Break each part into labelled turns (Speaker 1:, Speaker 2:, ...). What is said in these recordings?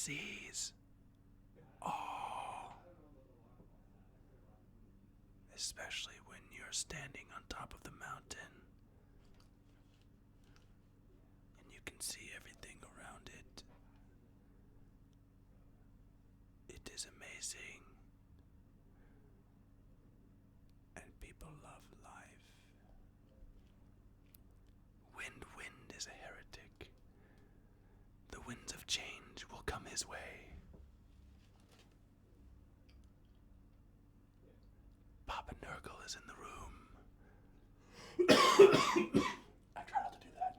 Speaker 1: sees all. Especially when you're standing on top of the mountain and you can see everything around it. It is amazing. And people love life. Wind is a heretic. The winds of change will come his way. Papa Nurgle is in the room. I try not to do that.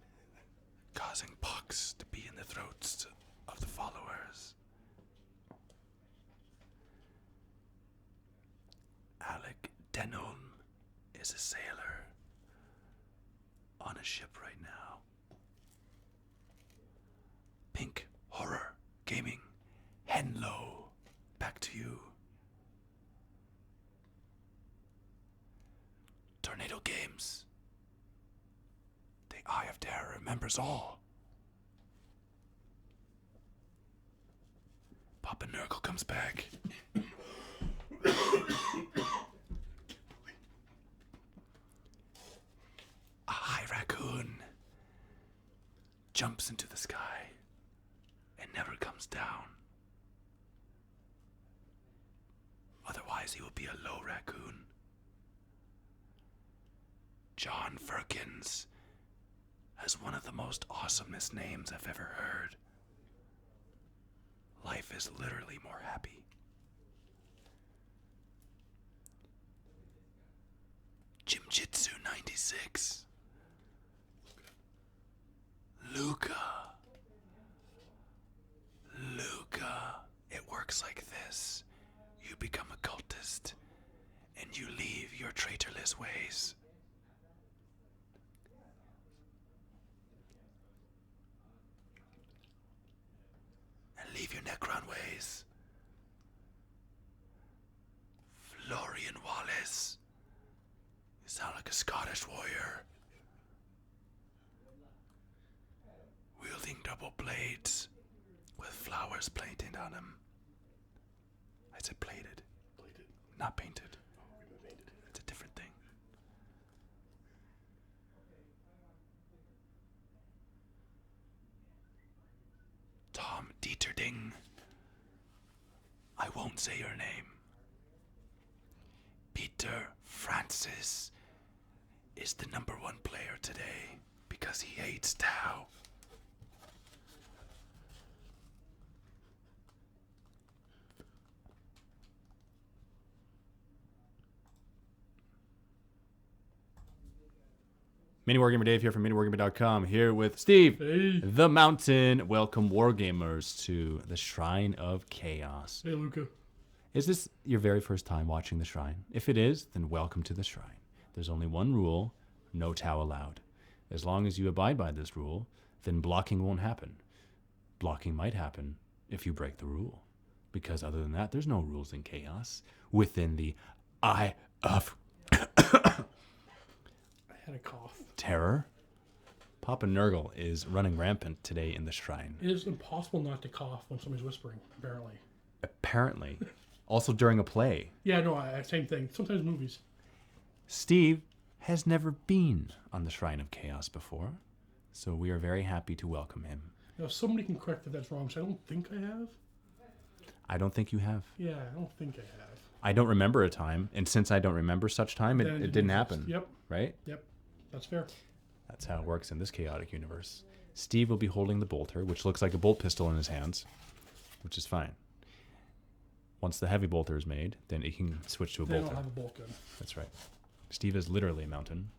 Speaker 1: Causing pox to be in the throats of the followers. Alec Denholm is a sailor on a ship right now. Pink Horror Gaming, Henlo, back to you. Tornado Games, the Eye of Terror remembers all. Papa Nurgle comes back. A high raccoon jumps into the sky and never comes down. Otherwise, he will be a low raccoon. John Firkins has one of the most awesomest names I've ever heard. Life is literally more happy. Jimjitsu 96. Luca. It works like this. You become a cultist, and you leave your traitorless ways. And leave your Necron ways. Florian Wallace. You sound like a Scottish warrior. Wielding double blades with flowers painted on them. I said plated. Plated. Not painted. Oh, we painted. It's a different thing. Tom Dieterding. I won't say your name. Peter Francis is the number one player today because he hates Tau.
Speaker 2: Mini Wargamer Dave here from MiniWargamer.com, here with Steve, the Mountain. Welcome, Wargamers, to the Shrine of Chaos.
Speaker 3: Hey, Luca.
Speaker 2: Is this your very first time watching the Shrine? If it is, then welcome to the Shrine. There's only one rule, no Tau allowed. As long as you abide by this rule, then blocking won't happen. Blocking might happen if you break the rule. Because other than that, there's no rules in Chaos within the Eye of
Speaker 3: Had a cough.
Speaker 2: Terror. Papa Nurgle is running rampant today in the Shrine.
Speaker 3: It is impossible not to cough when somebody's whispering, apparently.
Speaker 2: Apparently. Also during a play.
Speaker 3: Yeah, no, same thing. Sometimes movies.
Speaker 2: Steve has never been on the Shrine of Chaos before, so we are very happy to welcome him.
Speaker 3: Now, if somebody can correct that that's wrong, which I don't think I have.
Speaker 2: I don't think you have.
Speaker 3: Yeah, I don't think I have.
Speaker 2: I don't remember a time, and since I don't remember such time, it didn't happen.
Speaker 3: Yep.
Speaker 2: Right?
Speaker 3: Yep. That's fair.
Speaker 2: That's how it works in this chaotic universe. Steve will be holding the bolter, which looks like a bolt pistol in his hands, which is fine. Once the heavy bolter is made, then he can switch to a bolter.
Speaker 3: Then I'll have a bolt gun.
Speaker 2: That's right. Steve is literally a mountain.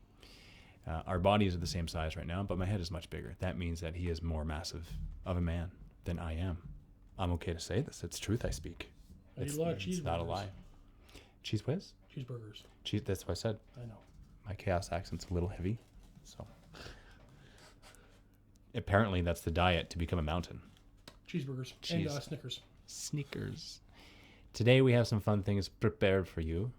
Speaker 2: Our bodies are the same size right now, but my head is much bigger. That means that he is more massive of a man than I am. I'm okay to say this. It's truth I speak.
Speaker 3: I eat a lot of cheeseburgers.
Speaker 2: It's not a lie. Cheese whiz?
Speaker 3: Cheeseburgers.
Speaker 2: Cheese. That's what I said.
Speaker 3: I know.
Speaker 2: My chaos accent's a little heavy, so apparently that's the diet to become a mountain.
Speaker 3: Cheeseburgers.
Speaker 2: Cheese.
Speaker 3: And Snickers.
Speaker 2: Sneakers. Today we have some fun things prepared for you.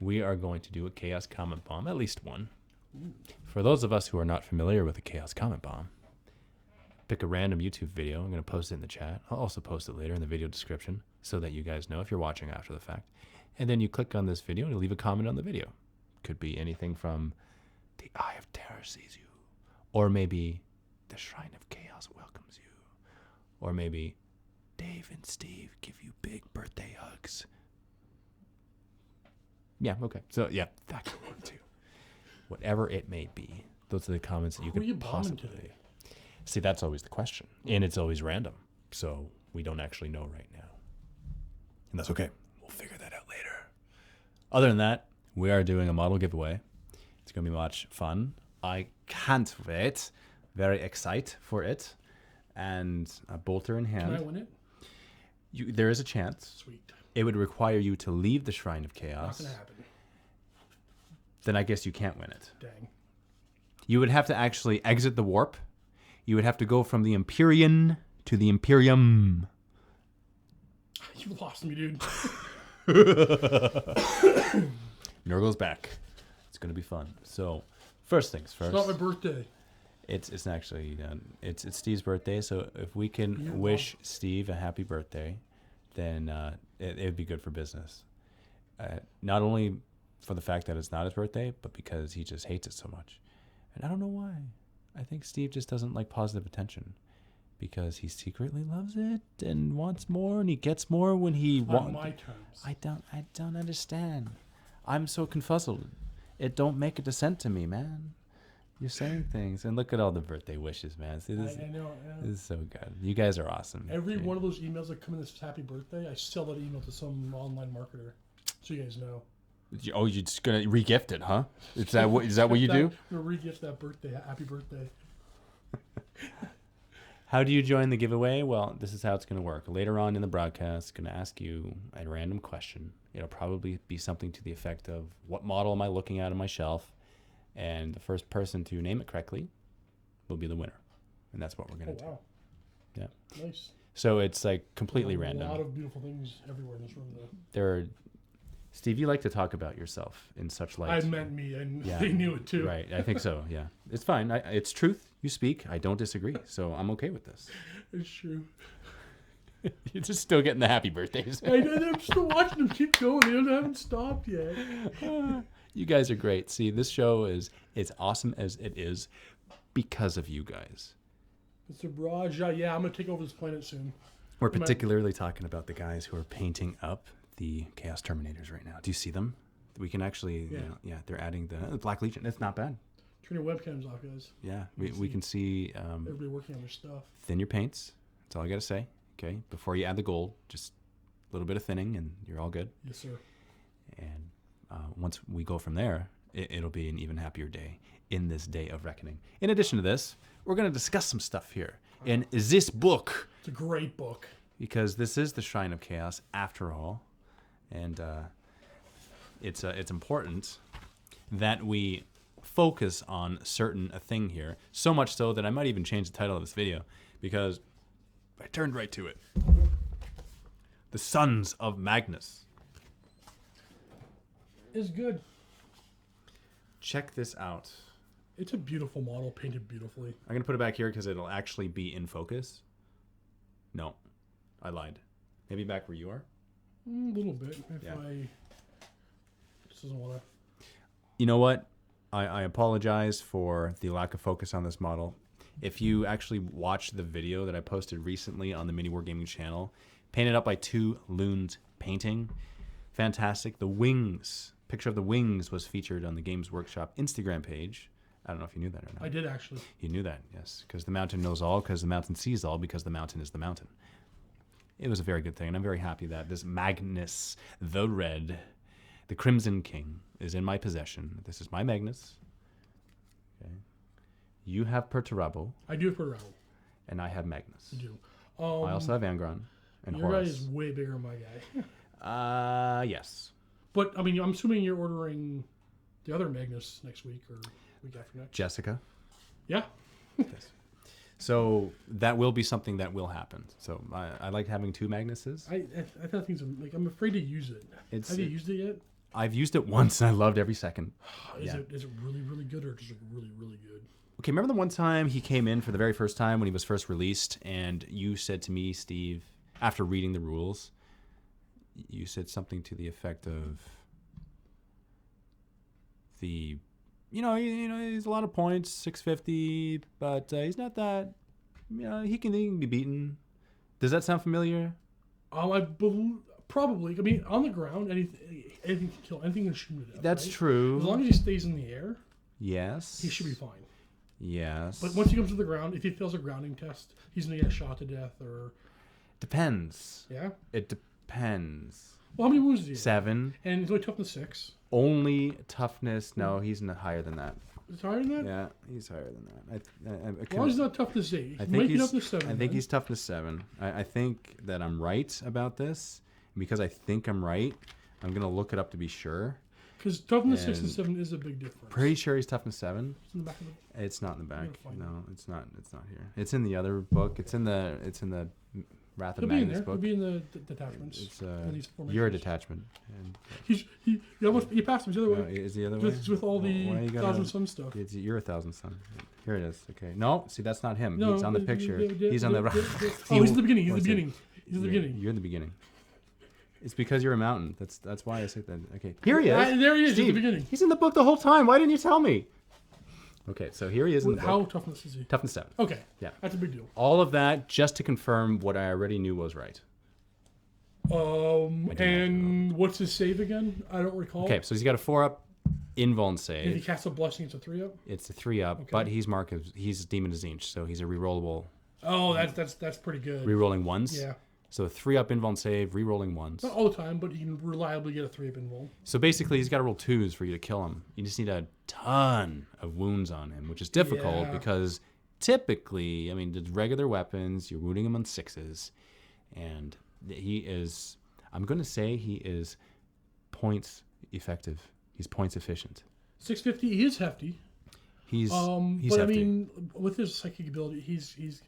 Speaker 2: We are going to do a Chaos Comment Bomb, at least one. Ooh. For those of us who are not familiar with the Chaos Comment Bomb, pick a random YouTube video. I'm going to post it in the chat. I'll also post it later in the video description so that you guys know if you're watching after the fact. And then you click on this video and you leave a comment on the video. Could be anything from the Eye of Terror sees you, or maybe the Shrine of Chaos welcomes you, or maybe Dave and Steve give you big birthday hugs. Yeah, okay. So, yeah, that could work too. Whatever it may be, those are the comments that you
Speaker 3: Who are you
Speaker 2: could
Speaker 3: bombing
Speaker 2: possibly...
Speaker 3: today?
Speaker 2: See, that's always the question. And it's always random. So we don't actually know right now. And that's okay. We'll figure that out later. Other than that, we are doing a model giveaway. It's going to be much fun. I can't wait. Very excited for it. And a bolter in hand.
Speaker 3: Can I win it?
Speaker 2: There is a chance.
Speaker 3: Sweet.
Speaker 2: It would require you to leave the Shrine of
Speaker 3: Not
Speaker 2: Chaos.
Speaker 3: gonna happen.
Speaker 2: Then I guess you can't win it.
Speaker 3: Dang.
Speaker 2: You would have to actually exit the warp. You would have to go from the Empyrean to the Imperium.
Speaker 3: You lost me, dude.
Speaker 2: Nurgle's back. It's going to be fun. So, first things first.
Speaker 3: It's not my birthday.
Speaker 2: It's actually it's Steve's birthday. So if we can
Speaker 3: Yeah,
Speaker 2: wish Steve a happy birthday, then it would be good for business. Not only for the fact that it's not his birthday, but because he just hates it so much, and I don't know why. I think Steve just doesn't like positive attention because he secretly loves it and wants more, and he gets more when he
Speaker 3: On
Speaker 2: wants.
Speaker 3: my terms.
Speaker 2: I don't understand. I'm so confuzzled. It don't make a dissent to me, man. You're saying things, and look at all the birthday wishes, man. See, this,
Speaker 3: I know.
Speaker 2: this is so good. You guys are awesome.
Speaker 3: Every
Speaker 2: Okay.
Speaker 3: one of those emails that come in this happy birthday, I sell that email to some online marketer. So you guys know.
Speaker 2: Oh, you're just gonna regift it, huh? Is that what you do?
Speaker 3: I'm gonna re-gift that birthday. Happy birthday.
Speaker 2: How do you join the giveaway? Well, this is how it's going to work. Later on in the broadcast, going to ask you a random question. It'll probably be something to the effect of, what model am I looking at on my shelf? And the first person to name it correctly will be the winner. And that's what we're going to
Speaker 3: Oh, wow.
Speaker 2: do. Yeah.
Speaker 3: Nice.
Speaker 2: So it's like completely
Speaker 3: There's
Speaker 2: random.
Speaker 3: A lot of beautiful things everywhere in this room, though.
Speaker 2: There are... Steve, you like to talk about yourself in such light.
Speaker 3: I meant me, and
Speaker 2: Yeah.
Speaker 3: they knew it too.
Speaker 2: Right, I think so, yeah. It's fine. It's truth. You speak. I don't disagree. So I'm okay with this.
Speaker 3: It's true.
Speaker 2: You're just still getting the happy birthdays.
Speaker 3: I'm still watching them keep going. They haven't stopped yet.
Speaker 2: You guys are great. See, this show is as awesome as it is because of you guys.
Speaker 3: Mr. Braja, yeah, I'm going to take over this planet soon.
Speaker 2: We're particularly talking about the guys who are painting up the Chaos Terminators right now. Do you see them? We can actually,
Speaker 3: Yeah.
Speaker 2: they're adding the Black Legion. It's not bad.
Speaker 3: Turn your webcams off, guys.
Speaker 2: Yeah, we can see
Speaker 3: Everybody working on their stuff.
Speaker 2: thin your paints. That's all I got to say. Okay, before you add the gold, just a little bit of thinning and you're all good.
Speaker 3: Yes, sir.
Speaker 2: And once we go from there, it'll be an even happier day in this day of reckoning. In addition to this, we're going to discuss some stuff here in this book.
Speaker 3: It's a great book.
Speaker 2: Because this is the Shrine of Chaos, after all. And it's important that we focus on a thing here. So much so that I might even change the title of this video, because I turned right to it. The Sons of Magnus.
Speaker 3: It's good.
Speaker 2: Check this out.
Speaker 3: It's a beautiful model, painted beautifully.
Speaker 2: I'm going to put it back here because it'll actually be in focus. No, I lied. Maybe back where you are?
Speaker 3: A little bit. If
Speaker 2: Yeah.
Speaker 3: I just doesn't want to.
Speaker 2: You know what? I apologize for the lack of focus on this model. If you actually watched the video that I posted recently on the Mini War Gaming channel, painted up by two loons painting, fantastic. The wings, picture of the wings was featured on the Games Workshop Instagram page. I don't know if you knew that or not.
Speaker 3: I did actually.
Speaker 2: You knew that, yes. Because the mountain knows all, because the mountain sees all, because the mountain is the mountain. It was a very good thing, and I'm very happy that this Magnus the Red, the Crimson King, is in my possession. This is my Magnus. Okay. You have Perturabo,
Speaker 3: I do put around.
Speaker 2: and I have Magnus.
Speaker 3: I do.
Speaker 2: I also have Angron and
Speaker 3: Your guy
Speaker 2: Horus.
Speaker 3: is way bigger than my guy.
Speaker 2: Yes.
Speaker 3: But I mean, I'm assuming you're ordering the other Magnus next week or week after next.
Speaker 2: Jessica.
Speaker 3: Yeah.
Speaker 2: Yes. So that will be something that will happen. So I like having two Magnuses.
Speaker 3: I thought things like I'm afraid to use it.
Speaker 2: It's-
Speaker 3: Have you used it yet?
Speaker 2: I've used it once and I loved every second.
Speaker 3: Is it really, really good or just like really, really good?
Speaker 2: Okay, remember the one time he came in for the very first time when he was first released, and you said to me, Steve, after reading the rules, you said something to the effect of he's a lot of points, 650, but he's not that, he can be beaten. Does that sound familiar?
Speaker 3: I believe, probably. I mean, on the ground, anything can kill, anything can shoot it.
Speaker 2: That's
Speaker 3: right?
Speaker 2: true.
Speaker 3: As long as he stays in the air,
Speaker 2: Yes.
Speaker 3: he should be fine.
Speaker 2: Yes.
Speaker 3: But once he comes to the ground, if he fails a grounding test, he's gonna get shot to death or.
Speaker 2: Depends.
Speaker 3: Yeah.
Speaker 2: It depends.
Speaker 3: Well, how many wounds does he have?
Speaker 2: 7.
Speaker 3: And he's only toughness 6.
Speaker 2: Only toughness. No, he's not higher than that.
Speaker 3: Is it higher than that?
Speaker 2: Yeah, he's higher than that.
Speaker 3: As long as he's not toughness 8.
Speaker 2: I
Speaker 3: He
Speaker 2: think
Speaker 3: might be
Speaker 2: he's
Speaker 3: toughness 7.
Speaker 2: I think he's toughness 7. I think that I'm right about this. Because I think I'm right, I'm gonna look it up to be sure.
Speaker 3: Because toughness 6 and 7 is a big difference.
Speaker 2: Pretty sure he's toughness 7.
Speaker 3: It's in the back of the...
Speaker 2: It's not in the back.
Speaker 3: find
Speaker 2: No, it's not. It's not here. It's in the other book. It's in the Wrath of
Speaker 3: He'll be in
Speaker 2: Magnus
Speaker 3: there.
Speaker 2: book.
Speaker 3: He'll be in the detachments.
Speaker 2: It's
Speaker 3: in these formations.
Speaker 2: you're a detachment. And
Speaker 3: You passed him the other way.
Speaker 2: is the other way?
Speaker 3: It's with all the
Speaker 2: Why you gotta-
Speaker 3: Thousand Sun stuff.
Speaker 2: You're a Thousand Sun. Here it is. Okay. No, see that's not him.
Speaker 3: No,
Speaker 2: he's on the picture. He's on the right.
Speaker 3: Oh, he's in the beginning. He's in the beginning. He's in the beginning.
Speaker 2: You're in the beginning. It's because you're a mountain. That's why I said that. Okay. Here he is.
Speaker 3: There he is.
Speaker 2: Steve,
Speaker 3: In the beginning.
Speaker 2: He's in the book the whole time. Why didn't you tell me? Okay, so here he is in the
Speaker 3: How
Speaker 2: book.
Speaker 3: toughness is he?
Speaker 2: Toughness 7.
Speaker 3: Okay.
Speaker 2: Yeah.
Speaker 3: That's a big deal.
Speaker 2: All of that just to confirm what I already knew was right.
Speaker 3: And what's his save again? I don't recall.
Speaker 2: Okay, so he's got a 4-up invuln
Speaker 3: If he
Speaker 2: save.
Speaker 3: casts a blessing, it's a 3-up.
Speaker 2: It's a 3-up,
Speaker 3: Okay.
Speaker 2: but he's marked as he's Demon of Zinch, so he's a rerollable,
Speaker 3: Oh, that's pretty good.
Speaker 2: rerolling ones.
Speaker 3: Yeah.
Speaker 2: So a 3-up invuln save, rerolling ones.
Speaker 3: Not all the time, but you can reliably get a 3-up invul.
Speaker 2: So basically, he's got to roll 2s for you to kill him. You just need a ton of wounds on him, which is difficult
Speaker 3: Yeah.
Speaker 2: because typically, I mean, the regular weapons, you're wounding him on 6s, and he is. I'm going to say he is points effective. He's points efficient.
Speaker 3: 650, he is hefty.
Speaker 2: He's
Speaker 3: But
Speaker 2: hefty.
Speaker 3: I mean, with his psychic ability, he's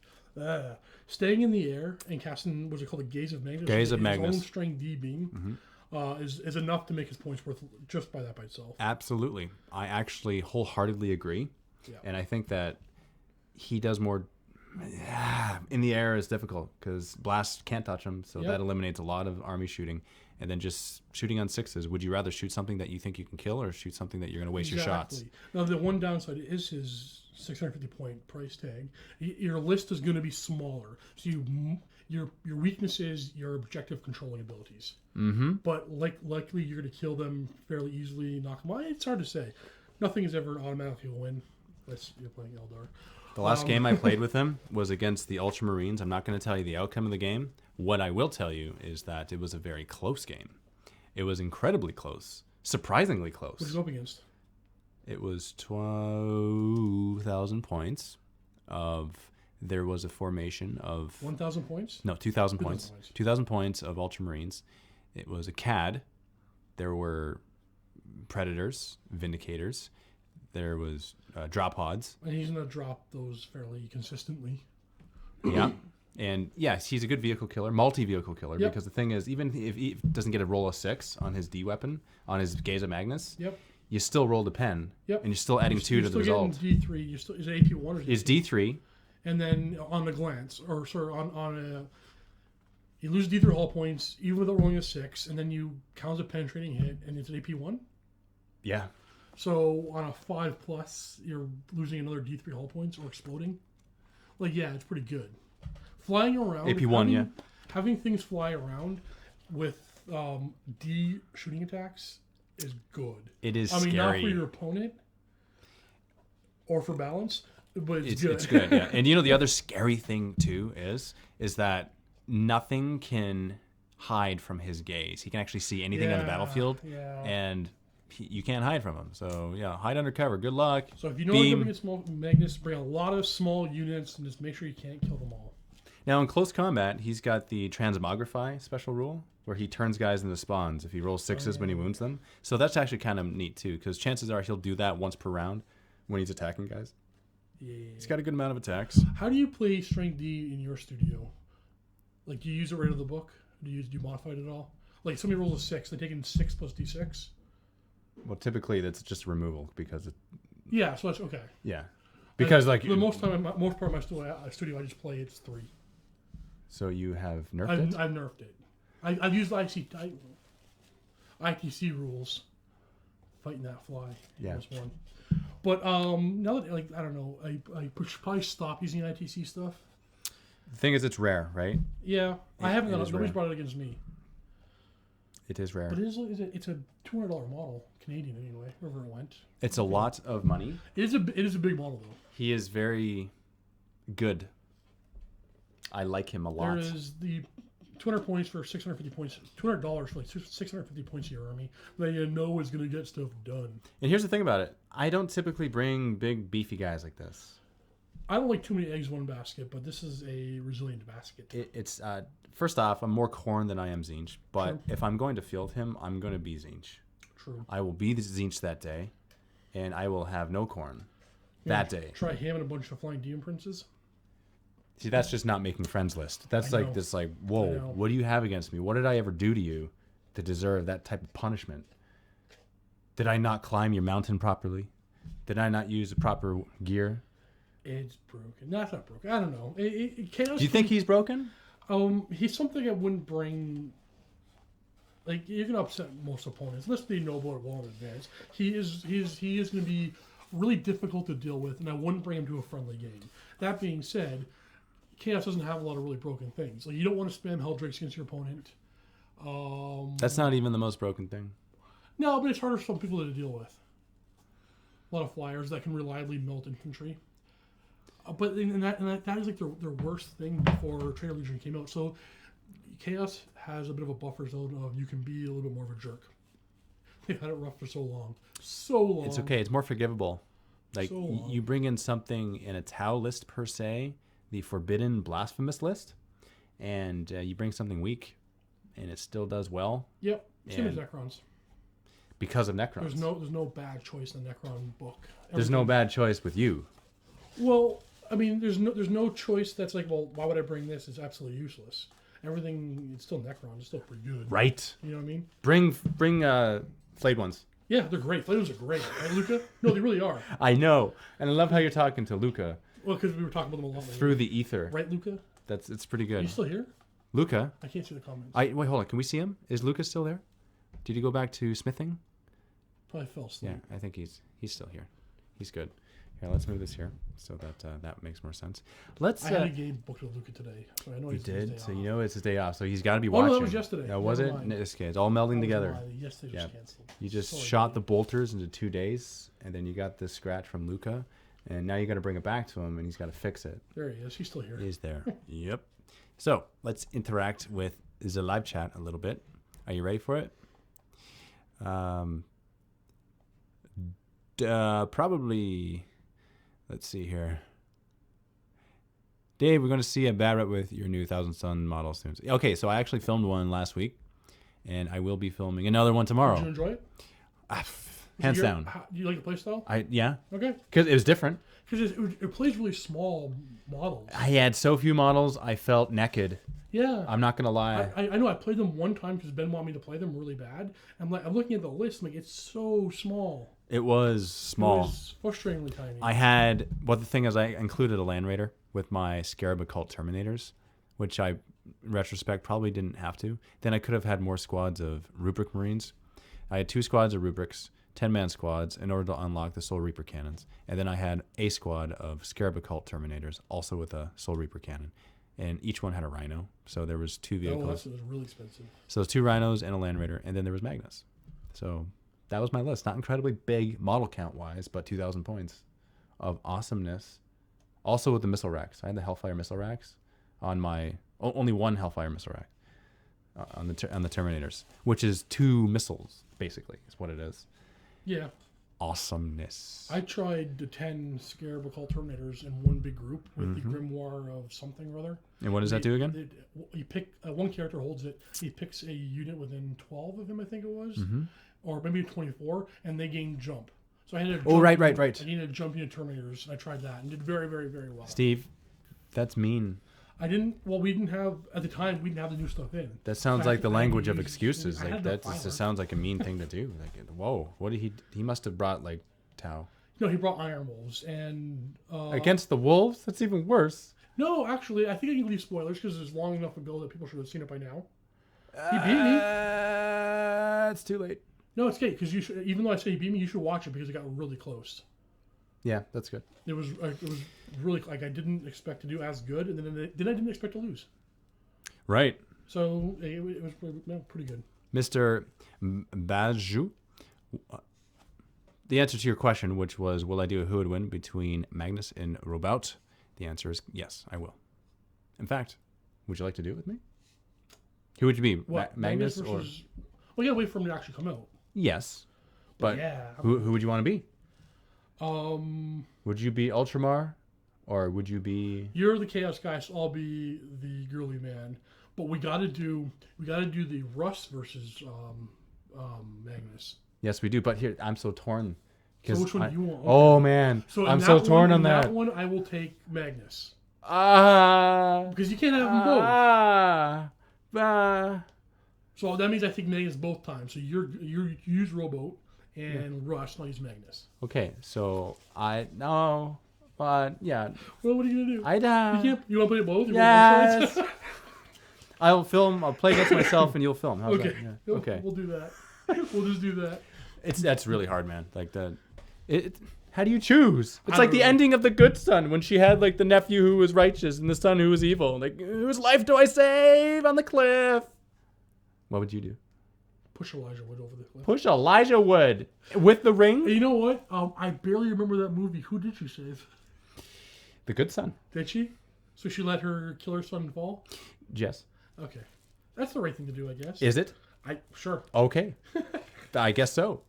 Speaker 3: staying in the air and casting what's it called, the Gaze of Magnus.
Speaker 2: Gaze of
Speaker 3: his
Speaker 2: Magnus.
Speaker 3: own strength D beam is enough to make his points worth just by that by itself.
Speaker 2: Absolutely. I actually wholeheartedly agree.
Speaker 3: Yeah.
Speaker 2: And I think that he does more. In the air is difficult because blast can't touch him, so
Speaker 3: Yep.
Speaker 2: that eliminates a lot of army shooting. And then just shooting on 6s. Would you rather shoot something that you think you can kill or shoot something that you're going to waste your shots?
Speaker 3: Now, the one downside is his 650 point price tag. Your list is going to be smaller, so your weakness is your objective controlling abilities.
Speaker 2: Mm-hmm.
Speaker 3: But likely you're going to kill them fairly easily, knock them out. It's hard to say. Nothing is ever an automatically a win unless you're playing Eldar.
Speaker 2: The last game I played with him was against the Ultramarines. I'm not going to tell you the outcome of the game. What I will tell you is that it was a very close game. It was incredibly close. Surprisingly close.
Speaker 3: What did you go up against?
Speaker 2: It was 2,000 points there was a formation of
Speaker 3: 1,000 points?
Speaker 2: no 2,000 points.
Speaker 3: 2,000 points.
Speaker 2: 2,000 points of Ultramarines. It was a CAD. There were Predators, Vindicators. There was drop pods.
Speaker 3: And he's going to drop those fairly consistently.
Speaker 2: Yeah. And yes, he's a good vehicle killer, multi-vehicle killer,
Speaker 3: Yep.
Speaker 2: because the thing is, even if he doesn't get a roll of 6 on his D weapon, on his Gaze of Magnus,
Speaker 3: Yep.
Speaker 2: you still rolled a pen,
Speaker 3: Yep.
Speaker 2: and you're still adding 2 to the result.
Speaker 3: D3. Is it AP1 or
Speaker 2: Is D3,
Speaker 3: And then on the glance, or sorry, on a, you lose D3 hull points even without rolling a 6, and then you count as a penetrating hit, and it's an AP1.
Speaker 2: yeah,
Speaker 3: So on a 5+, you're losing another D3 hull points or exploding. Like, yeah, it's pretty good. Flying around.
Speaker 2: AP1,
Speaker 3: having things fly around with D shooting attacks is good.
Speaker 2: it is
Speaker 3: I mean, not
Speaker 2: scary.
Speaker 3: for your opponent or for balance, but it's good.
Speaker 2: It's good, yeah. And you know the other scary thing too is that nothing can hide from his gaze. He can actually see anything on the battlefield,
Speaker 3: Yeah.
Speaker 2: and you can't hide from him. So yeah, hide under cover. Good luck.
Speaker 3: So if you know you're
Speaker 2: Beam.
Speaker 3: going to small Magnus, bring a lot of small units and just make sure you can't kill them all.
Speaker 2: Now in close combat, he's got the transmogrify special rule where he turns guys into spawns if he rolls 6s when he wounds them. So that's actually kind of neat too, because chances are he'll do that once per round when he's attacking guys.
Speaker 3: Yeah.
Speaker 2: He's got a good amount of attacks.
Speaker 3: How do you play Strength D in your studio? Like, do you use it right out of the book? Do you modify it at all? Like, somebody rolls a 6, they take in 6 plus D6.
Speaker 2: Well, typically that's just removal because it,
Speaker 3: Yeah, so that's okay.
Speaker 2: yeah, because like
Speaker 3: the most part of my studio, I just play it's 3.
Speaker 2: So you have nerfed it.
Speaker 3: I've nerfed it. I've used ITC rules, fighting that fly.
Speaker 2: Yeah.
Speaker 3: Was one. But now that I don't know, I should probably stop using ITC stuff.
Speaker 2: The thing is, it's rare, right?
Speaker 3: Yeah, I haven't.
Speaker 2: It is
Speaker 3: Nobody's
Speaker 2: rare.
Speaker 3: brought it against me.
Speaker 2: It is rare.
Speaker 3: But it's a $200 model, Canadian anyway, wherever it went.
Speaker 2: It's a lot of money.
Speaker 3: It is a big model though.
Speaker 2: He is very good. I like him a lot.
Speaker 3: There is the 200 points for 650 points. $200 for like 650 points of your army that you know is going to get stuff done.
Speaker 2: And here's the thing about it. I don't typically bring big, beefy guys like this.
Speaker 3: I don't like too many eggs in one basket, but this is a resilient basket.
Speaker 2: It's first off, I'm more Khorne than I am Tzeentch. But
Speaker 3: True.
Speaker 2: if I'm going to field him, I'm going to be Tzeentch.
Speaker 3: True.
Speaker 2: I will be the Tzeentch that day, and I will have no Khorne that day.
Speaker 3: Try him and a bunch of flying demon princes.
Speaker 2: See, that's just not making friends list. That's
Speaker 3: I
Speaker 2: like
Speaker 3: know.
Speaker 2: this, like, whoa, what do you have against me? What did I ever do to you to deserve that type of punishment? Did I not climb your mountain properly? Did I not use the proper gear?
Speaker 3: It's broken. No, it's not broken. I don't know. Chaos.
Speaker 2: Do you think he's broken?
Speaker 3: He's something I wouldn't bring. Like, you're gonna upset most opponents. Let's be noble at well in advance. He is going to be really difficult to deal with, and I wouldn't bring him to a friendly game. That being said, Chaos doesn't have a lot of really broken things. Like, you don't want to spam Helldrakes against your opponent.
Speaker 2: That's not even the most broken thing.
Speaker 3: No, but it's harder for some people to deal with. A lot of flyers that can reliably melt infantry. But that is like their worst thing before Traitor Legion came out. So Chaos has a bit of a buffer zone of you can be a little bit more of a jerk. They've had it rough for so long. So long.
Speaker 2: It's okay. It's more forgivable. Like,
Speaker 3: So long.
Speaker 2: you bring in something in a Tau list per se, the forbidden blasphemous list, and you bring something weak, and it still does well
Speaker 3: Yep. Same as
Speaker 2: And-
Speaker 3: Necrons.
Speaker 2: because of Necrons.
Speaker 3: There's no bad choice in the Necron book.
Speaker 2: There's no bad choice with you.
Speaker 3: Well, I mean, there's no choice that's like, well, why would I bring this? It's absolutely useless. Everything, it's still Necron. It's still pretty good.
Speaker 2: Right.
Speaker 3: You know what I mean?
Speaker 2: Bring flayed ones.
Speaker 3: Yeah, they're great. Flames are great. Right, Luca? No, they really are.
Speaker 2: I know. And I love how you're talking to Luca
Speaker 3: Well, because we were talking about them a lot lately.
Speaker 2: through the ether.
Speaker 3: Right, Luca?
Speaker 2: It's pretty
Speaker 3: Are you
Speaker 2: good.
Speaker 3: still here?
Speaker 2: Luca.
Speaker 3: I can't see the comments.
Speaker 2: Wait, hold on. Can we see him? Is Luca still there? Did he go back to smithing?
Speaker 3: Probably fell asleep.
Speaker 2: Yeah, I think he's still here. He's good. Here, let's move this here so that makes more sense. Let's.
Speaker 3: I had a game booked with Luca today, so I know
Speaker 2: You
Speaker 3: he's his
Speaker 2: did,
Speaker 3: day
Speaker 2: so
Speaker 3: off.
Speaker 2: you know it's his day off, so he's got to be
Speaker 3: Oh,
Speaker 2: watching.
Speaker 3: no, that was yesterday.
Speaker 2: Was
Speaker 3: Never
Speaker 2: it?
Speaker 3: mind.
Speaker 2: It's okay. It's all melding
Speaker 3: That was
Speaker 2: together.
Speaker 3: a lie. Yesterday just
Speaker 2: Yeah.
Speaker 3: canceled.
Speaker 2: You just
Speaker 3: Sorry,
Speaker 2: shot
Speaker 3: buddy.
Speaker 2: the bolters into 2 days, and then you got this scratch from Luca, and now you got to bring it back to him, and he's got to fix it.
Speaker 3: There he is. He's still here.
Speaker 2: Is there? Yep. So let's interact with the live chat a little bit. Are you ready for it? Probably. Let's see here. Dave, we're going to see a Barrett with your new Thousand Sun model soon. Okay, so I actually filmed one last week, and I will be filming another one tomorrow.
Speaker 3: Did you enjoy it?
Speaker 2: Hands down.
Speaker 3: Do you like the playstyle?
Speaker 2: Yeah,
Speaker 3: Okay.
Speaker 2: because it was different.
Speaker 3: Because it plays really small models.
Speaker 2: I had so few models, I felt naked.
Speaker 3: Yeah.
Speaker 2: I'm not going to lie.
Speaker 3: I know I played them one time because Ben wanted me to play them really bad. I'm looking at the list, I'm like, it's so small.
Speaker 2: It was small.
Speaker 3: It was frustratingly tiny.
Speaker 2: The thing is, I included a Land Raider with my Scarab Occult Terminators, which I, in retrospect, probably didn't have to. Then I could have had more squads of Rubric Marines. I had 2 squads of Rubrics, 10-man squads, in order to unlock the Soul Reaper cannons. And then I had a squad of Scarab Occult Terminators, also with a Soul Reaper cannon. And each one had a Rhino, so there was 2 vehicles.
Speaker 3: It was really expensive.
Speaker 2: So it was 2 Rhinos and a Land Raider, and then there was Magnus. So that was my list. Not incredibly big model count-wise, but 2,000 points of awesomeness. Also with the missile racks. I had the Hellfire missile racks on my... only one Hellfire missile rack on the Terminators, which is 2 missiles, basically, is what it is.
Speaker 3: Yeah.
Speaker 2: Awesomeness.
Speaker 3: I tried the 10 Scarab Occult Terminators in one big group with the Grimoire of something or other.
Speaker 2: And what does that do again?
Speaker 3: You pick... one character holds it. He picks a unit within 12 of him, I think it was. Or maybe 24, and they gain jump. So I had to jump
Speaker 2: right.
Speaker 3: I needed to jump into Terminators, and I tried that, and did very, very, very well.
Speaker 2: Steve, that's mean.
Speaker 3: I didn't. Well, we didn't have at the time. We didn't have the new stuff in.
Speaker 2: That sounds
Speaker 3: So I
Speaker 2: like the
Speaker 3: had to
Speaker 2: language of
Speaker 3: use-
Speaker 2: excuses.
Speaker 3: I
Speaker 2: Like
Speaker 3: had the
Speaker 2: that just
Speaker 3: filer.
Speaker 2: sounds like a mean thing to do. Like, whoa, what did he? He must have brought like Tau
Speaker 3: No, he brought Iron Wolves and
Speaker 2: against the wolves. That's even worse.
Speaker 3: No, actually, I think I can leave spoilers because it's long enough ago that people should have seen it by now. He beat me.
Speaker 2: It's too late.
Speaker 3: No, it's okay because you should. Even though I say he beat me, you should watch it because it got really close.
Speaker 2: Yeah, that's good.
Speaker 3: It was really like I didn't expect to do as good, and then I didn't expect to lose.
Speaker 2: Right.
Speaker 3: So it was pretty good.
Speaker 2: Mr. Baju, the answer to your question, which was, will I do a who would win between Magnus and Robout? The answer is yes, I will. In fact, would you like to do it with me? Who would you be?
Speaker 3: What,
Speaker 2: Magnus or?
Speaker 3: versus... Well, yeah, wait for him to actually come out.
Speaker 2: Yes. But
Speaker 3: yeah.
Speaker 2: who would you want to be?
Speaker 3: Would
Speaker 2: you be Ultramar? Or would you be...
Speaker 3: You're the Chaos guy, so I'll be the girly man. But we gotta do the Russ versus Magnus.
Speaker 2: Yes, we do. But here, I'm so torn.
Speaker 3: So which one do you want? Okay.
Speaker 2: Oh, man.
Speaker 3: So
Speaker 2: I'm so torn on
Speaker 3: in
Speaker 2: that.
Speaker 3: that one, I will take Magnus.
Speaker 2: Ah.
Speaker 3: Because you can't have them both. So that means I take Magnus both times. So you use Rowboat and Russ, and I'll use Magnus.
Speaker 2: Okay, so no, but yeah.
Speaker 3: Well, what are you gonna do? You want to play both?
Speaker 2: Yes. I'll play against myself, and you'll film. How's
Speaker 3: okay.
Speaker 2: that? Yeah. Okay.
Speaker 3: We'll do that. We'll just do that.
Speaker 2: That's really hard, man. Like how do you choose? It's like the
Speaker 3: know.
Speaker 2: ending of The Good Son when she had like the nephew who was righteous and the son who was evil. Like, whose life do I save on the cliff? What would you do?
Speaker 3: Push Elijah Wood over the cliff.
Speaker 2: Push Elijah Wood with the ring?
Speaker 3: Hey, you know what? I barely remember that movie. Who did she save?
Speaker 2: The Good Son.
Speaker 3: Did she? So she let her kill her son fall?
Speaker 2: Yes.
Speaker 3: Okay. That's the right thing to do, I guess.
Speaker 2: Is it?
Speaker 3: Sure.
Speaker 2: Okay. I guess so.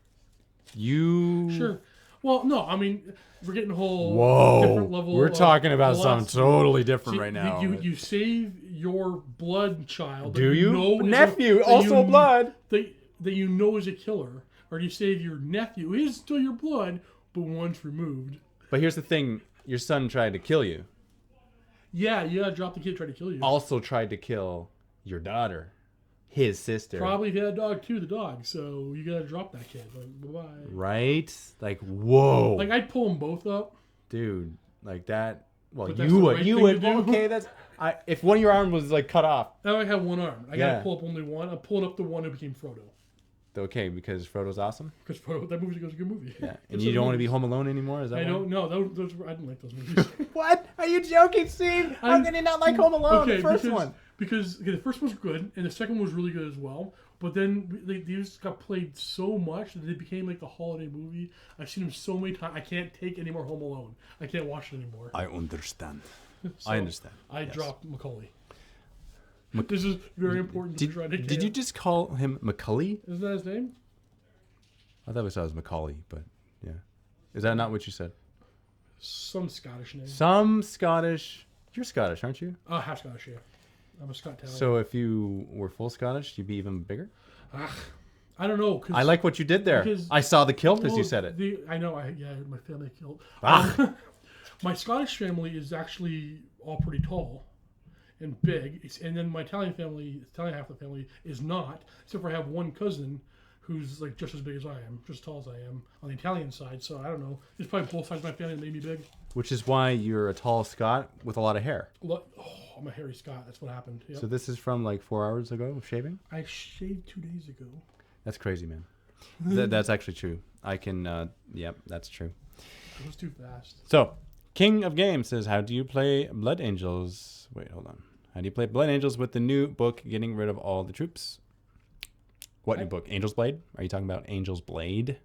Speaker 3: Sure. Well, no, I mean, we're getting a whole different level.
Speaker 2: We're talking about something
Speaker 3: philosophy.
Speaker 2: totally different
Speaker 3: See,
Speaker 2: right now.
Speaker 3: You save your blood child.
Speaker 2: Do you?
Speaker 3: Know
Speaker 2: Nephew,
Speaker 3: that
Speaker 2: also blood.
Speaker 3: That you know is a killer. Or you save your nephew, who is still your blood, but once removed.
Speaker 2: But here's the thing. Your son tried to kill you.
Speaker 3: Yeah, you gotta drop the kid, try to kill you.
Speaker 2: Also tried to kill your daughter. His sister.
Speaker 3: Probably if you had a dog too, the dog. So you gotta drop that kid. Like, bye-bye.
Speaker 2: Right? Like, whoa.
Speaker 3: Like, I'd pull them both up.
Speaker 2: Dude, like that. Well,
Speaker 3: But that's
Speaker 2: you
Speaker 3: the
Speaker 2: would.
Speaker 3: right
Speaker 2: You
Speaker 3: thing
Speaker 2: would.
Speaker 3: to do.
Speaker 2: Okay, if one of your arms was like cut off.
Speaker 3: Now I have one arm. I
Speaker 2: Yeah.
Speaker 3: gotta pull up only one. I'm pulling up the one who became Frodo.
Speaker 2: Okay, because Frodo's awesome.
Speaker 3: Because Frodo, that movie's a good movie.
Speaker 2: Yeah. And you don't want to be home alone anymore? Is that
Speaker 3: I
Speaker 2: why?
Speaker 3: don't know. Those I didn't like those movies.
Speaker 2: What? Are you joking, Steve? How can you not like Home Alone?
Speaker 3: Okay,
Speaker 2: The first one.
Speaker 3: Because the first one was good, and the second one was really good as well. But then they just got played so much that they became like the holiday movie. I've seen them so many times. I can't take any more Home Alone. I can't watch it anymore.
Speaker 2: I understand.
Speaker 3: So
Speaker 2: I understand.
Speaker 3: I
Speaker 2: Yes.
Speaker 3: dropped Macaulay. This is very important.
Speaker 2: Did you just call him Macaulay?
Speaker 3: Isn't that his name?
Speaker 2: I thought we saw it as Macaulay, but yeah. Is that not what you said?
Speaker 3: Some Scottish name.
Speaker 2: Some Scottish. You're Scottish, aren't you?
Speaker 3: Half Scottish, yeah. I'm a Scot Italian.
Speaker 2: So if you were full Scottish, you'd be even bigger?
Speaker 3: I don't know.
Speaker 2: I like what you did there. I saw the kilt as you said it.
Speaker 3: I know. My family kilt. My Scottish family is actually all pretty tall and big, and then my Italian half of the family is not, except for I have one cousin who's like just as big as I am, just as tall as I am on the Italian side. So I don't know. It's probably both sides of my family that made me big.
Speaker 2: Which is why you're a tall Scot with a lot of hair.
Speaker 3: I'm a hairy Scot. That's what happened. Yep.
Speaker 2: So this is from like 4 hours ago of shaving?
Speaker 3: I shaved 2 days ago.
Speaker 2: That's crazy, man. That's actually true. I can, yep, that's true.
Speaker 3: It was too fast.
Speaker 2: So, King of Games says, how do you play Blood Angels? Wait, hold on. How do you play Blood Angels with the new book, getting rid of all the troops? What new book? Angel's Blade? Are you talking about Angel's Blade?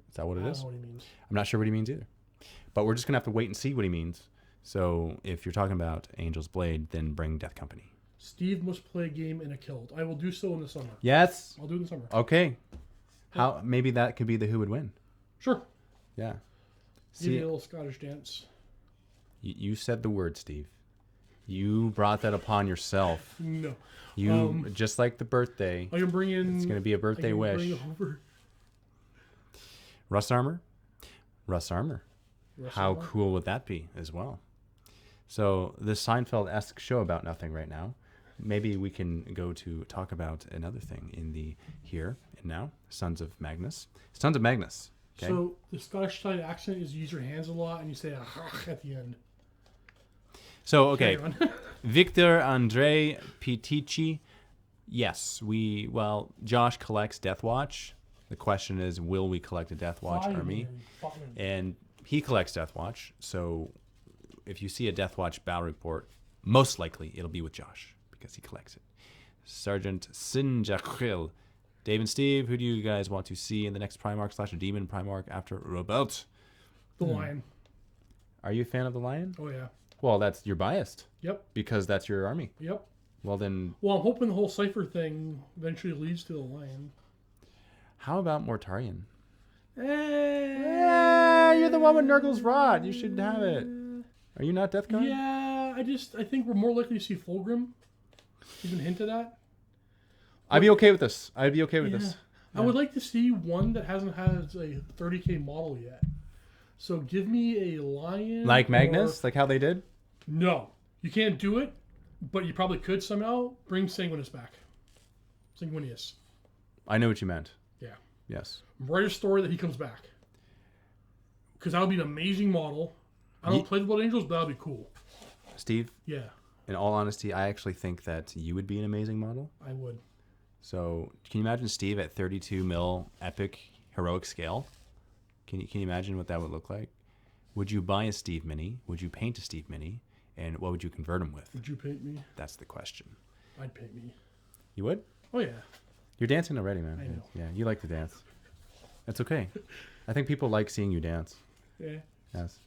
Speaker 2: Is that what it is?
Speaker 3: I don't know what he means.
Speaker 2: I'm not sure what he means either. But we're just going to have to wait and see what he means. So, if you're talking about Angel's Blade, then bring Death Company.
Speaker 3: Steve must play a game in a kilt. I will do so in the summer.
Speaker 2: Yes.
Speaker 3: I'll do it in the summer.
Speaker 2: Okay. How? Maybe that could be the who would win.
Speaker 3: Sure.
Speaker 2: Yeah.
Speaker 3: Give me
Speaker 2: See,
Speaker 3: a little Scottish dance.
Speaker 2: you said the word, Steve. You brought that upon yourself.
Speaker 3: No.
Speaker 2: You just like the birthday.
Speaker 3: I can bring in.
Speaker 2: It's gonna be a birthday wish.
Speaker 3: Bring over.
Speaker 2: Rust armor. How
Speaker 3: Armor?
Speaker 2: cool would that be as well? So this Seinfeld-esque show about nothing right now. Maybe we can go to talk about another thing in the here and now. Sons of Magnus. Sons of Magnus. Okay.
Speaker 3: So the Scottish side accent is you use your hands a lot and you say at the end.
Speaker 2: So, okay.
Speaker 3: Carry on.
Speaker 2: Victor Andre Pitici. Yes, Josh collects Death Watch. The question is, will we collect a Death Watch army? And he collects Death Watch. So if you see a Death Watch battle report, most likely it'll be with Josh because he collects it. Sergeant Sinjakril. Dave and Steve, who do you guys want to see in the next Primarch/Demon Primarch after Robelt?
Speaker 3: The Lion.
Speaker 2: Are you a fan of the Lion?
Speaker 3: Oh, yeah.
Speaker 2: Well, you're biased.
Speaker 3: Yep.
Speaker 2: Because that's your army.
Speaker 3: Yep.
Speaker 2: Well, then...
Speaker 3: Well, I'm hoping the whole Cypher thing eventually leads to the Lion.
Speaker 2: How about Mortarion?
Speaker 3: You're
Speaker 2: the one with Nurgle's Rod. You should have it. Are you not Death Guard?
Speaker 3: Yeah, I think we're more likely to see Fulgrim. Even hinted at.
Speaker 2: I'd be okay with this. I'd be okay with this.
Speaker 3: I would like to see one that hasn't had a 30k model yet. So give me a Lion.
Speaker 2: Like Magnus? Like how they did?
Speaker 3: No. You can't do it, but you probably could somehow. Bring Sanguinius back. Sanguinius.
Speaker 2: I know what you meant.
Speaker 3: Yeah.
Speaker 2: Yes.
Speaker 3: Write a story that he comes back. Because that would be an amazing model. I don't play the Blood Angels, but that would be cool.
Speaker 2: Steve?
Speaker 3: Yeah.
Speaker 2: In all honesty, I actually think that you would be an amazing model.
Speaker 3: I would.
Speaker 2: So, can you imagine Steve at 32 mil epic heroic scale? Can you imagine what that would look like? Would you buy a Steve Mini? Would you paint a Steve Mini? And what would you convert him with?
Speaker 3: Would you paint me?
Speaker 2: That's the question.
Speaker 3: I'd paint me.
Speaker 2: You would?
Speaker 3: Oh, yeah.
Speaker 2: You're dancing already, man.
Speaker 3: I know.
Speaker 2: Yeah, you like to dance. That's okay. I think people like seeing you dance.
Speaker 3: Yeah.
Speaker 2: Yes.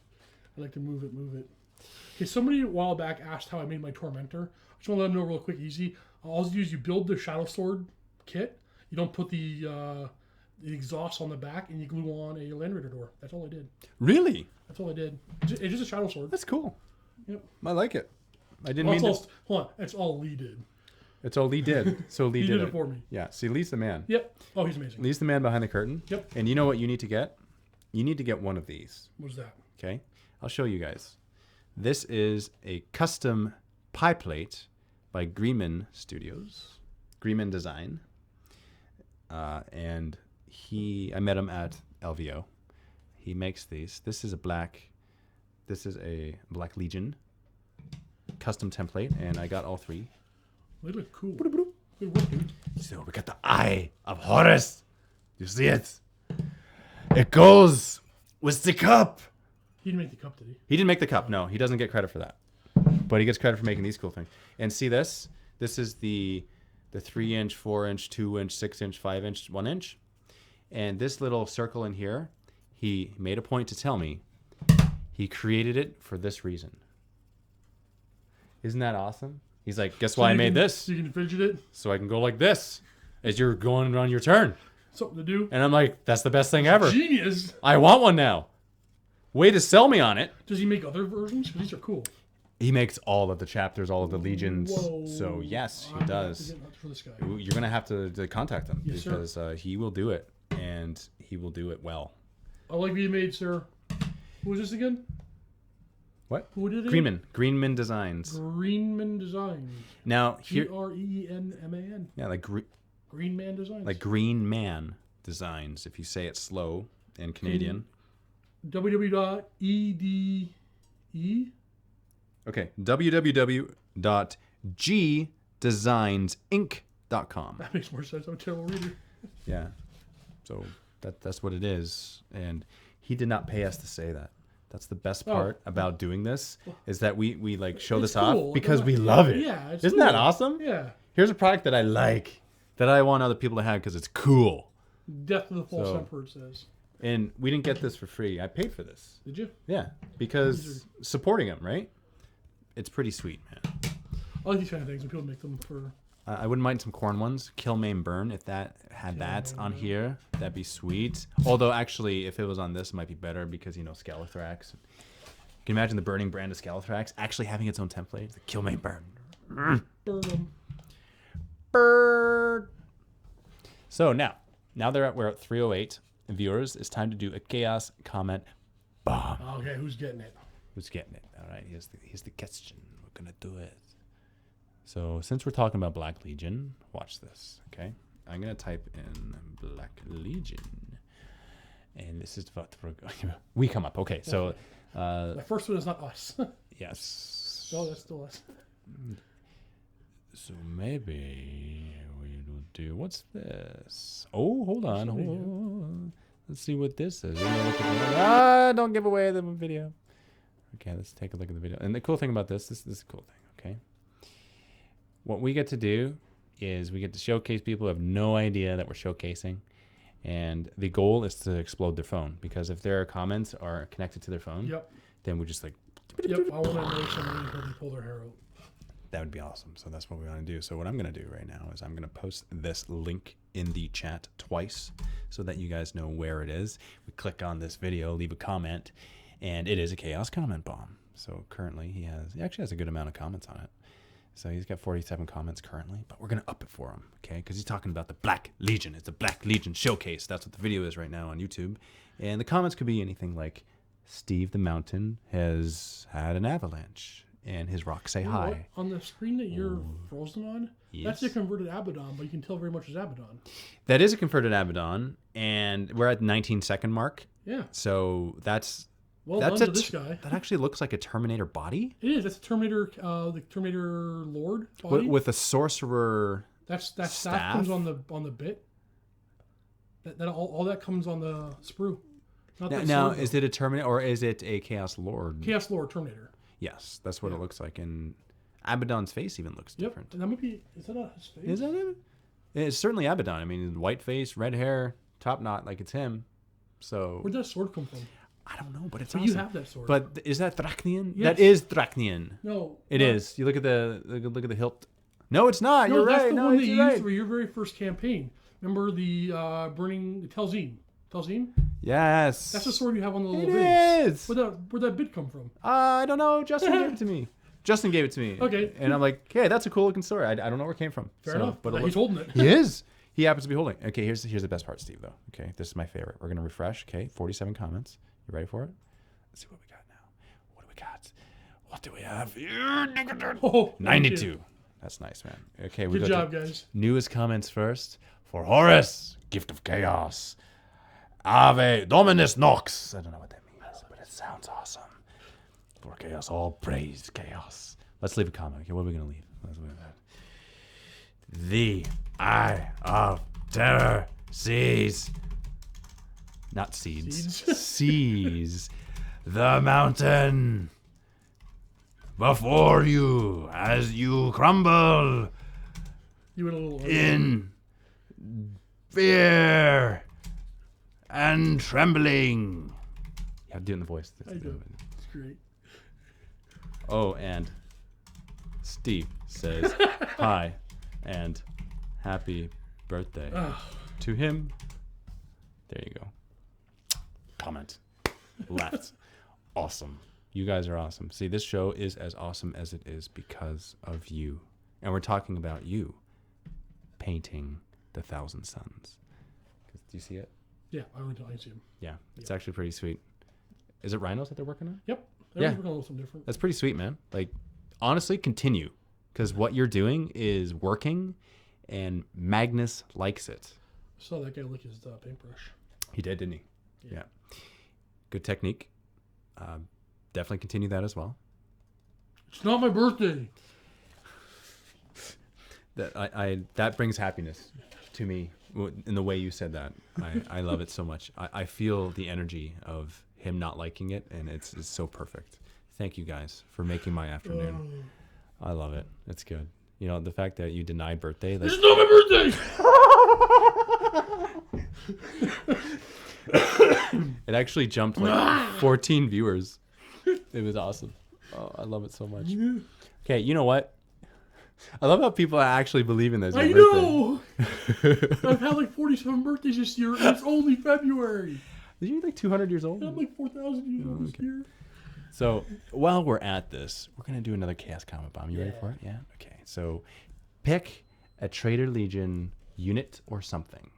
Speaker 3: I like to move it. Okay, somebody a while back asked how I made my Tormentor. I just want to let them know real quick, easy. All you do is you build the Shadow Sword kit. You don't put the exhaust on the back, and you glue on a Land Raider door. That's all I did.
Speaker 2: Really?
Speaker 3: That's all I did. It's just a Shadow Sword.
Speaker 2: That's cool.
Speaker 3: Yep.
Speaker 2: I like it. I didn't
Speaker 3: Well,
Speaker 2: mean to...
Speaker 3: Hold on. That's all Lee did.
Speaker 2: It's all Lee did. So Lee
Speaker 3: He
Speaker 2: did
Speaker 3: did it for me.
Speaker 2: Yeah. See, Lee's the man.
Speaker 3: Yep. Oh, he's amazing.
Speaker 2: Lee's the man behind the curtain.
Speaker 3: Yep.
Speaker 2: And you know what you need to get? You need to get one of these.
Speaker 3: What's that?
Speaker 2: Okay? I'll show you guys. This is a custom pie plate by Greenman Studios. Greenman Design. And I met him at LVO. He makes these. This is a Black Legion custom template, and I got all three.
Speaker 3: They look cool. Good work, dude.
Speaker 2: So we got the Eye of Horus. You see it? It goes with the cup.
Speaker 3: He didn't make the cup, did he?
Speaker 2: He didn't make the cup. No, he doesn't get credit for that. But he gets credit for making these cool things. And see this? This is the 3-inch, 4-inch, 2-inch, 6-inch, 5-inch, 1-inch. And this little circle in here, he made a point to tell me he created it for this reason. Isn't that awesome? He's like, guess why I made this?
Speaker 3: So you can fidget it.
Speaker 2: So I can go like this as you're going on your turn.
Speaker 3: Something to do.
Speaker 2: And I'm like, that's the best thing ever.
Speaker 3: Genius.
Speaker 2: I want one now. Way to sell me on it.
Speaker 3: Does he make other versions? Because these are cool.
Speaker 2: He makes all of the chapters, all of the legions.
Speaker 3: Whoa.
Speaker 2: So yes, he
Speaker 3: I'm gonna have
Speaker 2: does.
Speaker 3: to get nuts for this guy.
Speaker 2: You're gonna have to contact him
Speaker 3: Yes, sir.
Speaker 2: because he will do it, and he will do it well.
Speaker 3: I like being made, sir. Who was this again?
Speaker 2: What?
Speaker 3: Who did it?
Speaker 2: Greenman Designs.
Speaker 3: Greenman Designs.
Speaker 2: Now here,
Speaker 3: Greenman.
Speaker 2: yeah, like
Speaker 3: Greenman Designs.
Speaker 2: like Green Man Designs. If you say it slow and Canadian.
Speaker 3: www.ede.
Speaker 2: Okay, www.gdesignsinc.com.
Speaker 3: That makes more sense. I'm a terrible reader.
Speaker 2: Yeah, so that's what it is, and he did not pay us to say that. That's the best part about doing this is that we like show this
Speaker 3: cool.
Speaker 2: off because we love it.
Speaker 3: Yeah, it's
Speaker 2: Isn't
Speaker 3: cool.
Speaker 2: that awesome?
Speaker 3: Yeah.
Speaker 2: Here's a product that I like, that I want other people to have because it's cool.
Speaker 3: Death of the False
Speaker 2: So-
Speaker 3: Emperor, it says.
Speaker 2: And we didn't get this for free. I paid for this.
Speaker 3: Did you?
Speaker 2: Yeah, because supporting him, right? It's pretty sweet, man.
Speaker 3: I like these kind of things when people make them for...
Speaker 2: I wouldn't mind some corn ones. Kill, Maim, Burn. If that had that on here, that'd be sweet. Although, actually, if it was on this, it might be better because, Scalathrax. Can you imagine the burning brand of Scalathrax actually having its own template? The Kill, Maim, Burn.
Speaker 3: Burn them.
Speaker 2: Burn. So now we're at 308. Viewers, it's time to do a chaos comment bomb.
Speaker 3: Okay, who's getting it?
Speaker 2: Who's getting it? All right, here's the question. We're gonna do it. So since we're talking about Black Legion, watch this. Okay, I'm gonna type in Black Legion, and this is what we come up. Okay, so
Speaker 3: The first one is not us.
Speaker 2: yes.
Speaker 3: No, that's still us.
Speaker 2: So maybe we will do. What's this? Oh, hold on. Hold on. Let's see what this is. Don't give away the video. Okay, let's take a look at the video. And the cool thing about this is a cool thing, okay? What we get to do is we get to showcase people who have no idea that we're showcasing. And the goal is to explode their phone. Because if their comments are connected to their phone, then we just like...
Speaker 3: Yep, I want to know somebody until they pull their hair out.
Speaker 2: That would be awesome. So that's what we want to do. So what I'm going to do right now is I'm going to post this link in the chat twice so that you guys know where it is. We click on this video, leave a comment, and it is a Chaos comment bomb. So currently he actually has a good amount of comments on it. So he's got 47 comments currently, but we're going to up it for him, okay? Because he's talking about the Black Legion. It's a Black Legion showcase. That's what the video is right now on YouTube. And the comments could be anything like, Steve the Mountain has had an avalanche. And his rocks say hi.
Speaker 3: What? On the screen that you're frozen on, that's a converted Abaddon, but you can tell very much as Abaddon.
Speaker 2: That is a converted Abaddon, and we're at the 19-second mark.
Speaker 3: Yeah.
Speaker 2: So that's
Speaker 3: done to this guy.
Speaker 2: That actually looks like a Terminator body.
Speaker 3: It is. That's a Terminator, the Terminator Lord body.
Speaker 2: With a sorcerer.
Speaker 3: That
Speaker 2: staff
Speaker 3: comes on the bit. That all that comes on the sprue.
Speaker 2: Now is it a Terminator or is it a Chaos Lord?
Speaker 3: Chaos Lord Terminator.
Speaker 2: Yes, that's what it looks like, and Abaddon's face even looks different.
Speaker 3: And that might be. Is that not his face?
Speaker 2: Is that him? It's certainly Abaddon. I mean, white face, red hair, top knot, like it's him. So
Speaker 3: where'd that sword come from?
Speaker 2: I don't know, but it's
Speaker 3: awesome. You have that sword.
Speaker 2: But is that Thraknian?
Speaker 3: Yes.
Speaker 2: That is Thraknian.
Speaker 3: No,
Speaker 2: it is. You look at the hilt. No, it's not.
Speaker 3: No,
Speaker 2: you're
Speaker 3: that's
Speaker 2: right.
Speaker 3: the
Speaker 2: No,
Speaker 3: one that you
Speaker 2: you're
Speaker 3: used
Speaker 2: right.
Speaker 3: for your very first campaign. Remember the burning Telzine? Telzine?
Speaker 2: Yes.
Speaker 3: That's the sword you have on the little
Speaker 2: bits.
Speaker 3: It is. Where'd that bit come from?
Speaker 2: I don't know. Justin gave it to me. Justin gave it to me.
Speaker 3: Okay.
Speaker 2: And I'm like, hey, that's a cool looking sword. I don't know where it came from.
Speaker 3: Fair enough.
Speaker 2: But
Speaker 3: He's holding it.
Speaker 2: He is. He happens to be holding. Okay, here's the best part, Steve, though. Okay, this is my favorite. We're going to refresh. Okay, 47 comments. You ready for it? Let's see what we got now. What do we got? What do we have here?
Speaker 3: Oh,
Speaker 2: 92. That's nice, man. Okay,
Speaker 3: Good job, guys.
Speaker 2: Newest comments first. For Horus, Gift of Chaos. Ave Dominus Nox. I don't know what that means, but it sounds awesome. For Chaos, all praise Chaos. Let's leave a comment. Okay, what are we going to leave? Let's leave that. The Eye of Terror sees. Not seeds. Sees the mountain before you as you crumble
Speaker 3: You went a little
Speaker 2: in fear and trembling. You have to do it in the voice.
Speaker 3: I do. It's great.
Speaker 2: Oh, and Steve says hi and happy birthday to him. There you go. Comment. Left. Awesome. You guys are awesome. See, this show is as awesome as it is because of you. And we're talking about you painting the Thousand Suns. Do you see it?
Speaker 3: Yeah, I see him.
Speaker 2: Yeah, it's actually pretty sweet. Is it rhinos that they're working on?
Speaker 3: Yep. Everyone's working on something different.
Speaker 2: That's pretty sweet, man. Like, honestly, continue. Because what you're doing is working, and Magnus likes it.
Speaker 3: I saw that guy lick his paintbrush.
Speaker 2: He did, didn't he? Yeah. Good technique. Definitely continue that as well.
Speaker 3: It's not my birthday.
Speaker 2: That brings happiness to me in the way you said that. I love it so much. I feel the energy of him not liking it, and it's so perfect. Thank you guys for making my afternoon. I love it. It's good. You know, the fact that you denied birthday.
Speaker 3: It's not my birthday!
Speaker 2: It actually jumped like 14 viewers. It was awesome. Oh, I love it so much. Okay, you know what? I love how people actually believe in this.
Speaker 3: I know! I've had like 47 birthdays this year, and it's only February.
Speaker 2: Are you like 200 years old?
Speaker 3: I'm like 4,000 years old this year.
Speaker 2: So while we're at this, we're going to do another Chaos Comet Bomb. You ready for it? Yeah? Okay. So pick a Traitor Legion unit or something.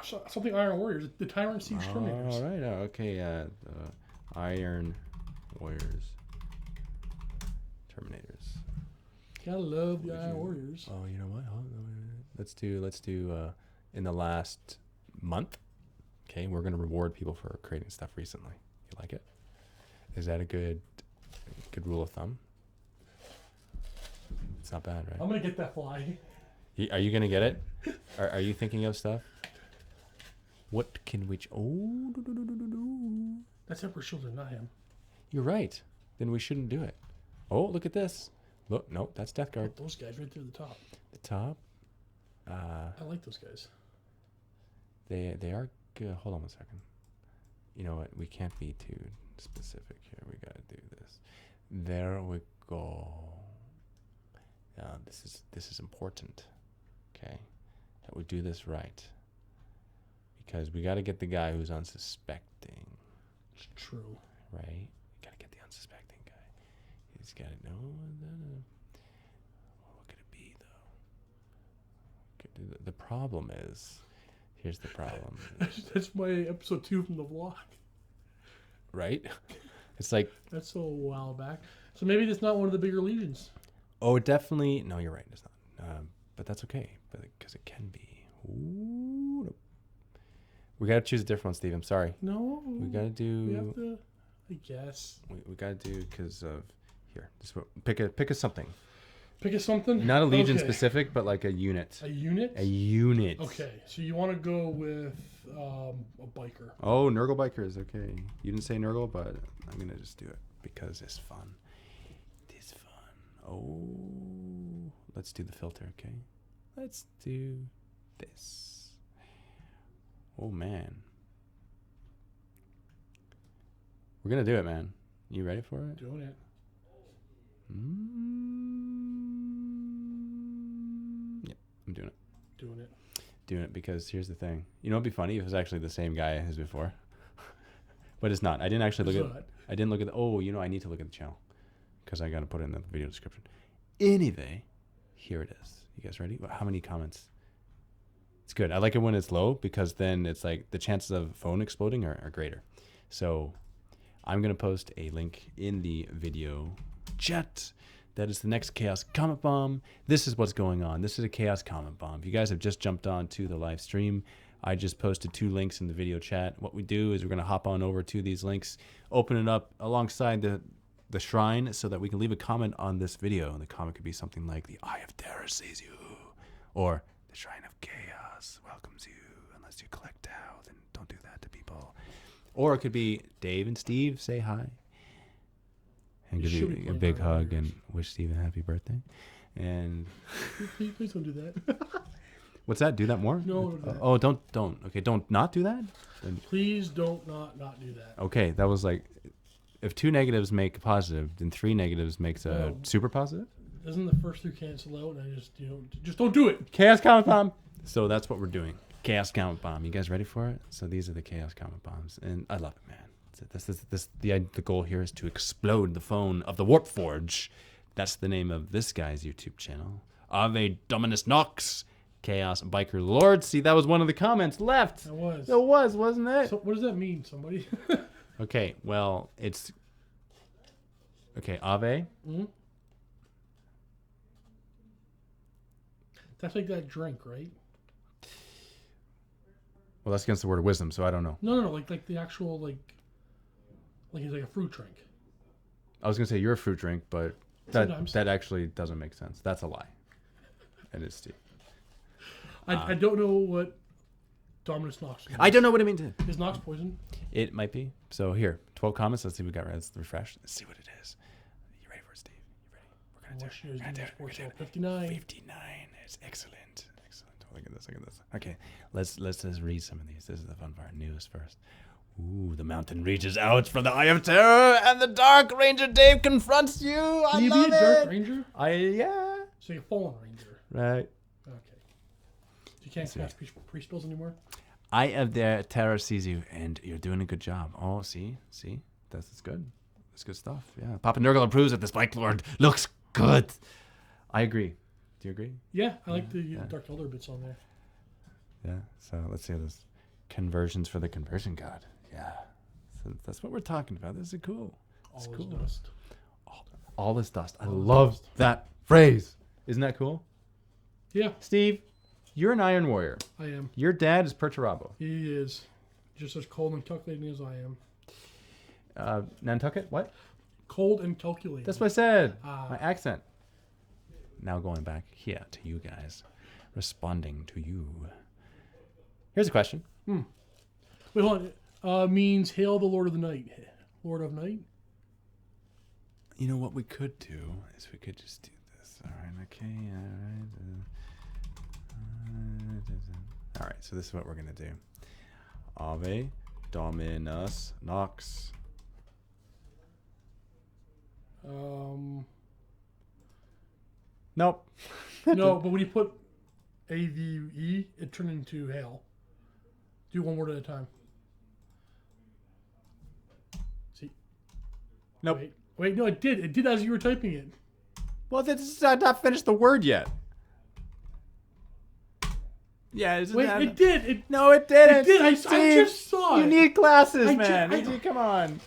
Speaker 3: Something Iron Warriors. The Tyrant Siege Terminators.
Speaker 2: All right. Okay. Iron Warriors. Terminators.
Speaker 3: Gotta love the Iron Warriors.
Speaker 2: Oh, you know what? Let's do in the last month. Okay, we're gonna reward people for creating stuff recently. You like it? Is that a good rule of thumb? It's not bad, right?
Speaker 3: I'm gonna get that fly.
Speaker 2: Are you gonna get it? Are you thinking of stuff? What can we?
Speaker 3: That's Emperor Shielder, not him.
Speaker 2: You're right. Then we shouldn't do it. Oh, look at this. Look, nope, that's Death Guard.
Speaker 3: Those guys right there at the top.
Speaker 2: The top.
Speaker 3: I like those guys.
Speaker 2: They are good. Hold on one second. You know what? We can't be too specific here. We gotta do this. There we go. This is important. Okay, that we do this right. Because we got to get the guy who's unsuspecting.
Speaker 3: It's true.
Speaker 2: Right? Got to get the unsuspecting guy. He's got to know. What could it be, though? The problem is, here's the problem.
Speaker 3: That's my episode 2 from the vlog.
Speaker 2: Right? It's like...
Speaker 3: That's a while back. So maybe it's not one of the bigger legions.
Speaker 2: Oh, definitely... No, you're right. It's not. But that's okay. Because it can be. Ooh, nope. We got to choose a different one, Steve. I'm sorry.
Speaker 3: No.
Speaker 2: We got to do...
Speaker 3: We have to... I guess.
Speaker 2: We got to do because of... Here. Pick a something.
Speaker 3: Pick a something?
Speaker 2: Not a legion specific, but like a unit.
Speaker 3: A unit?
Speaker 2: A unit.
Speaker 3: Okay. So you want to go with a biker.
Speaker 2: Oh, Nurgle bikers. Okay. You didn't say Nurgle, but I'm going to just do it because it's fun. It's fun. Oh. Let's do the filter, okay? Let's do this. Oh, man. We're going to do it, man. You ready for it?
Speaker 3: Doing it.
Speaker 2: Yep, I'm doing it. Doing it because here's the thing. You know, it'd be funny if it was actually the same guy as before. But it's not. I didn't actually look at... I didn't look at... Oh, you know, I need to look at the channel. Because I got to put it in the video description. Anyway, here it is. You guys ready? How many comments? It's good. I like it when it's low because then it's like the chances of phone exploding are greater. So I'm going to post a link in the video chat. That is the next Chaos Comet Bomb. This is what's going on. This is a Chaos Comet Bomb. If you guys have just jumped on to the live stream, I just posted 2 links in the video chat. What we do is we're going to hop on over to these links, open it up alongside the shrine so that we can leave a comment on this video. And the comment could be something like, the Eye of Terror sees you, or the Shrine of Chaos welcomes you. Unless you collect Tau, then don't do that to people. Or it could be Dave and Steve say hi. And give you a big hug and wish Steve a happy birthday. And
Speaker 3: please don't do that.
Speaker 2: What's that? Do that more?
Speaker 3: No.
Speaker 2: Oh, don't. Okay, don't not do that.
Speaker 3: Please don't not do that.
Speaker 2: Okay, that was like, if 2 negatives make a positive, then 3 negatives makes a super positive.
Speaker 3: Doesn't the first 2 cancel out? And I just don't do it.
Speaker 2: Chaos Comet Bomb. So that's what we're doing. Chaos Comet Bomb. You guys ready for it? So these are the Chaos Comet Bombs, and I love it, man. The goal here is to explode the phone of the Warp Forge. That's the name of this guy's YouTube channel. Ave Dominus Nox, Chaos Biker Lord. See, that was one of the comments left.
Speaker 3: It was.
Speaker 2: It was, wasn't it?
Speaker 3: So what does that mean, somebody?
Speaker 2: Okay, well, it's... Okay, Ave.
Speaker 3: Mm-hmm. That's like that drink, right?
Speaker 2: Well, that's against the word of wisdom, so I don't know.
Speaker 3: No, like the actual, like it's like a fruit drink.
Speaker 2: I was going to say you're a fruit drink, but that actually doesn't make sense. That's a lie. It is Steve.
Speaker 3: I don't know what Dominus Nox is.
Speaker 2: I don't know what it means.
Speaker 3: Is Nox poison?
Speaker 2: It might be. So here, 12 comments. Let's see what we got right. Let's refresh. Let's see what it is. You ready for it, Steve? You ready? We're going to do it. We're going to do it.
Speaker 3: 59.
Speaker 2: 59. It's excellent. Look at this. Okay, let's just read some of these. This is the fun part. News first. Ooh, the mountain reaches out from the Eye of Terror, and the Dark Ranger Dave confronts you. I love it. Can you be a
Speaker 3: Dark Ranger?
Speaker 2: Yeah.
Speaker 3: So you're a Fallen Ranger.
Speaker 2: Right.
Speaker 3: Okay. So you can't cast pre-spills anymore?
Speaker 2: Eye of the Terror sees you, and you're doing a good job. Oh, see? That's good. That's good stuff. Yeah. Papa Nurgle approves that this Bike Lord looks good. I agree. Do you agree?
Speaker 3: Yeah, I like the Dark Elder bits on there.
Speaker 2: Yeah, so let's see this. Conversions for the Conversion God. Yeah. So that's what we're talking about. This is cool.
Speaker 3: All is
Speaker 2: cool.
Speaker 3: dust.
Speaker 2: All is dust. I
Speaker 3: All is
Speaker 2: love
Speaker 3: dust.
Speaker 2: that phrase. Isn't that cool?
Speaker 3: Yeah,
Speaker 2: Steve, you're an Iron Warrior.
Speaker 3: I am.
Speaker 2: Your dad is Perturabo.
Speaker 3: He is just as cold and calculating as I am.
Speaker 2: Nantucket? What?
Speaker 3: Cold and calculating.
Speaker 2: That's what I said.
Speaker 3: Ah.
Speaker 2: My accent. Now going back here to you guys. Responding to you. Here's a question.
Speaker 3: Wait, hold on. Means hail the Lord of the Night. Lord of Night?
Speaker 2: You know what we could do is we could just do this. All right, okay, all right, so this is what we're going to do. Ave Dominus Nox. Nope.
Speaker 3: No, but when you put A-V-E, it turned into hail. Do one word at a time. See?
Speaker 2: Nope.
Speaker 3: Wait, no, it did. It did as you were typing it.
Speaker 2: Well, that's not finished the word yet. Yeah, isn't
Speaker 3: Wait,
Speaker 2: that...
Speaker 3: it did.
Speaker 2: No, it didn't.
Speaker 3: It did. I
Speaker 2: Steve,
Speaker 3: just saw it.
Speaker 2: You need glasses,
Speaker 3: I
Speaker 2: man.
Speaker 3: ju- I-
Speaker 2: Come on.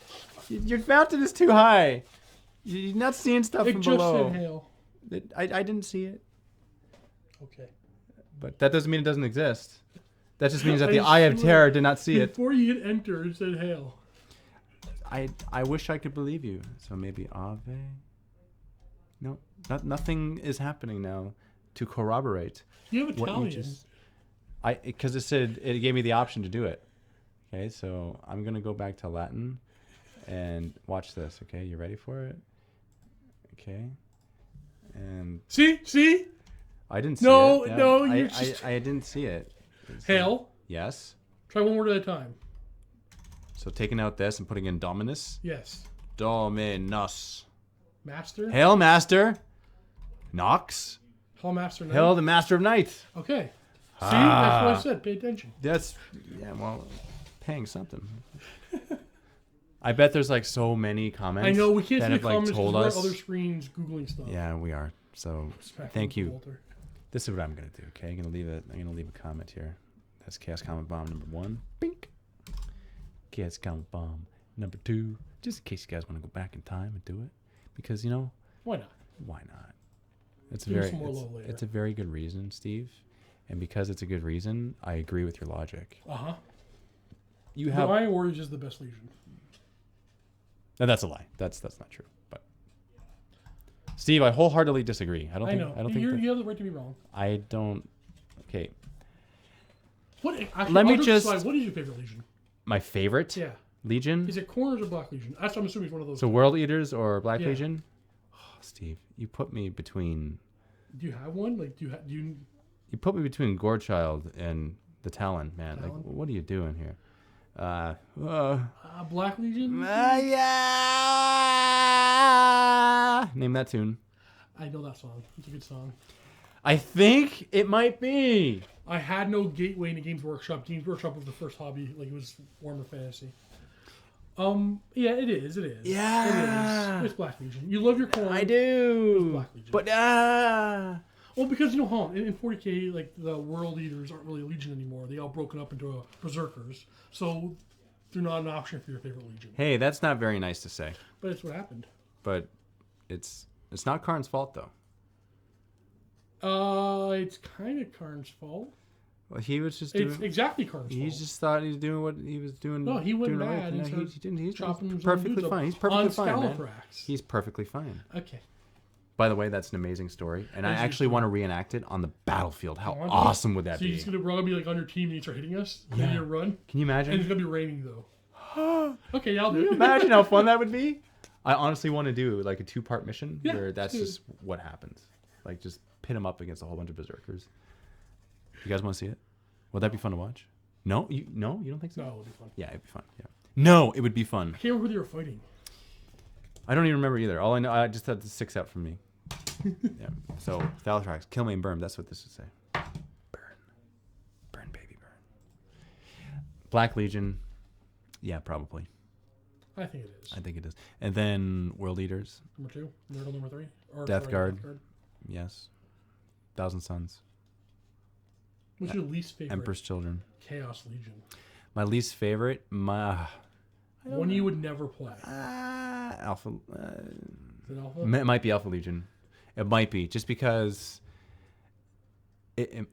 Speaker 2: Your fountain is too high. You're not seeing stuff
Speaker 3: It
Speaker 2: from
Speaker 3: just
Speaker 2: below.
Speaker 3: said hail.
Speaker 2: I didn't see it.
Speaker 3: Okay.
Speaker 2: But that doesn't mean it doesn't exist. That just means that the
Speaker 3: I
Speaker 2: Eye of
Speaker 3: swear,
Speaker 2: Terror did not see it.
Speaker 3: Before you hit enter, it said hail.
Speaker 2: I wish I could believe you. So maybe Ave? No, nothing is happening now to corroborate
Speaker 3: You have
Speaker 2: what you
Speaker 3: Italian.
Speaker 2: just... Because it gave me the option to do it. Okay, so I'm going to go back to Latin and watch this. Okay, you ready for it? Okay. And
Speaker 3: See?
Speaker 2: I didn't see
Speaker 3: No,
Speaker 2: it. Yeah,
Speaker 3: no,
Speaker 2: I,
Speaker 3: you
Speaker 2: I,
Speaker 3: just-
Speaker 2: I didn't see it.
Speaker 3: Hail.
Speaker 2: Yes.
Speaker 3: Try one word at a time.
Speaker 2: So taking out this and putting in Dominus.
Speaker 3: Yes.
Speaker 2: Dominus.
Speaker 3: Master.
Speaker 2: Hail, Master. Nox.
Speaker 3: Hail Master. Knight.
Speaker 2: Hail, the Master of Night.
Speaker 3: Okay. See,
Speaker 2: Ah.
Speaker 3: that's what I said. Pay attention.
Speaker 2: That's, yeah, well, paying something. I bet there's like so many comments.
Speaker 3: I know we can't
Speaker 2: that
Speaker 3: see the
Speaker 2: have like
Speaker 3: comments because
Speaker 2: told
Speaker 3: we're on
Speaker 2: us.
Speaker 3: other screens googling stuff.
Speaker 2: Yeah, we are. So
Speaker 3: Respect
Speaker 2: thank
Speaker 3: for
Speaker 2: you.
Speaker 3: Walter.
Speaker 2: This is what I'm gonna do. Okay, I'm gonna leave a comment here. That's Chaos Comment Bomb number 1. Bink. Chaos Comment Bomb number 2. Just in case you guys want to go back in time and do it, because
Speaker 3: Why not?
Speaker 2: why not? It's
Speaker 3: Do some more low later.
Speaker 2: it's a very good reason, Steve, and because it's a good reason, I agree with your logic. You
Speaker 3: The
Speaker 2: have
Speaker 3: Iron Warriors is the best Legion.
Speaker 2: no, that's a lie. That's not true. But Steve, I wholeheartedly disagree. I don't think
Speaker 3: You have the right to be wrong.
Speaker 2: I don't. Okay,
Speaker 3: What? Actually,
Speaker 2: Let me
Speaker 3: I'll
Speaker 2: just-
Speaker 3: decide, what is your favorite Legion?
Speaker 2: my favorite
Speaker 3: Yeah.
Speaker 2: Legion.
Speaker 3: Is it Corners or Black Legion? That's what I'm assuming it's one of those.
Speaker 2: So World Eaters or Black
Speaker 3: Yeah.
Speaker 2: Legion? Oh, Steve, you put me between
Speaker 3: Do you have one? Like, do you?
Speaker 2: Gorechild and the Talon, man. Like,
Speaker 3: Talon?
Speaker 2: what are you doing here?
Speaker 3: Black Legion?
Speaker 2: Yeah. Name that tune.
Speaker 3: I know that song. It's a good song.
Speaker 2: I think it might be.
Speaker 3: I had no gateway into Games Workshop. Games Workshop was the first hobby. Like, it was Warhammer Fantasy. Yeah, it is.
Speaker 2: Yeah.
Speaker 3: It is. It's Black Legion. You love your Corn.
Speaker 2: I do.
Speaker 3: Black Legion.
Speaker 2: But
Speaker 3: Well, because in 40K, like the World Eaters aren't really a Legion anymore. They all broken up into Berserkers, so they're not an option for your favorite Legion.
Speaker 2: hey, that's not very nice to say.
Speaker 3: But it's what happened.
Speaker 2: But it's not Karn's fault though.
Speaker 3: It's kind of Karn's fault.
Speaker 2: Well, he was just
Speaker 3: It's
Speaker 2: doing.
Speaker 3: exactly Karn's
Speaker 2: He
Speaker 3: fault.
Speaker 2: just thought he was doing what he was doing.
Speaker 3: No, he went
Speaker 2: doing
Speaker 3: mad
Speaker 2: right.
Speaker 3: and
Speaker 2: No,
Speaker 3: started
Speaker 2: he didn't. He's
Speaker 3: chopping his own
Speaker 2: perfectly
Speaker 3: dudes up
Speaker 2: fine. He's perfectly
Speaker 3: on
Speaker 2: fine, man.
Speaker 3: Scalathrax.
Speaker 2: He's perfectly fine.
Speaker 3: Okay.
Speaker 2: By the way, that's an amazing story, and I
Speaker 3: Amazing
Speaker 2: actually
Speaker 3: story.
Speaker 2: want to reenact it on the battlefield. How
Speaker 3: want to?
Speaker 2: awesome would that
Speaker 3: So
Speaker 2: be?
Speaker 3: he's gonna be like on your team and you start hitting us.
Speaker 2: Yeah.
Speaker 3: Maybe a run.
Speaker 2: Can you
Speaker 3: And it's
Speaker 2: imagine?
Speaker 3: gonna be raining though. Okay, I'll do
Speaker 2: Can you
Speaker 3: it.
Speaker 2: imagine how fun that would be? I honestly want to do like a 2-part mission
Speaker 3: Yeah,
Speaker 2: where that's
Speaker 3: let's do
Speaker 2: just what happens. Like just pit him up against a whole bunch of berserkers. You guys want to see it? Would that be fun to watch? No, you don't think so?
Speaker 3: No, it'll be fun.
Speaker 2: Yeah, it'd be fun. Yeah. No, it would be fun.
Speaker 3: I can't remember who they were fighting.
Speaker 2: I don't even remember either. All I know, I just had the 6 out from me. Yeah. So Thalatrax, kill me and burn. That's what this would say. Burn, baby, burn. Black Legion. Yeah, probably.
Speaker 3: I think it is.
Speaker 2: I think it is. And then World Eaters.
Speaker 3: Number 2, Nerdle number 3, or
Speaker 2: Death
Speaker 3: sorry,
Speaker 2: Guard. Yes. Thousand Suns.
Speaker 3: What's your least favorite?
Speaker 2: Emperor's Children.
Speaker 3: Chaos Legion.
Speaker 2: My least favorite.
Speaker 3: One you would never play.
Speaker 2: Alpha.
Speaker 3: Is it Alpha?
Speaker 2: It might be Alpha Legion. It might be just because.
Speaker 3: They're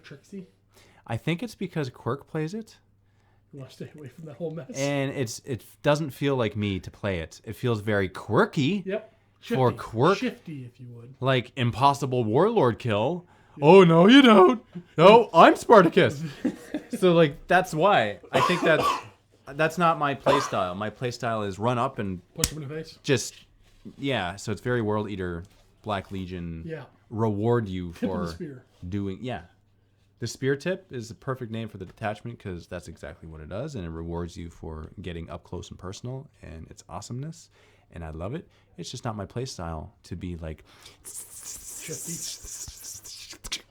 Speaker 3: tricksy.
Speaker 2: I think it's because Quirk plays it.
Speaker 3: You want to stay away from that whole mess.
Speaker 2: And it doesn't feel like me to play it. It feels very quirky.
Speaker 3: Yep.
Speaker 2: For Quirk.
Speaker 3: Shifty, if you would.
Speaker 2: Like impossible warlord kill. Yeah. Oh, no, you don't. No, I'm Spartacus. So, like, that's why. I think that's not my playstyle. My playstyle is run up and...
Speaker 3: Punch him in the face.
Speaker 2: Just, yeah. So it's very World Eater, Black Legion.
Speaker 3: Yeah.
Speaker 2: Reward you
Speaker 3: Tip
Speaker 2: for
Speaker 3: of the spear.
Speaker 2: doing... Yeah. The spear tip is the perfect name for the detachment because that's exactly what it does, and it rewards you for getting up close and personal, and its awesomeness, and I love it. It's just not my play style to be like,
Speaker 3: Shifty.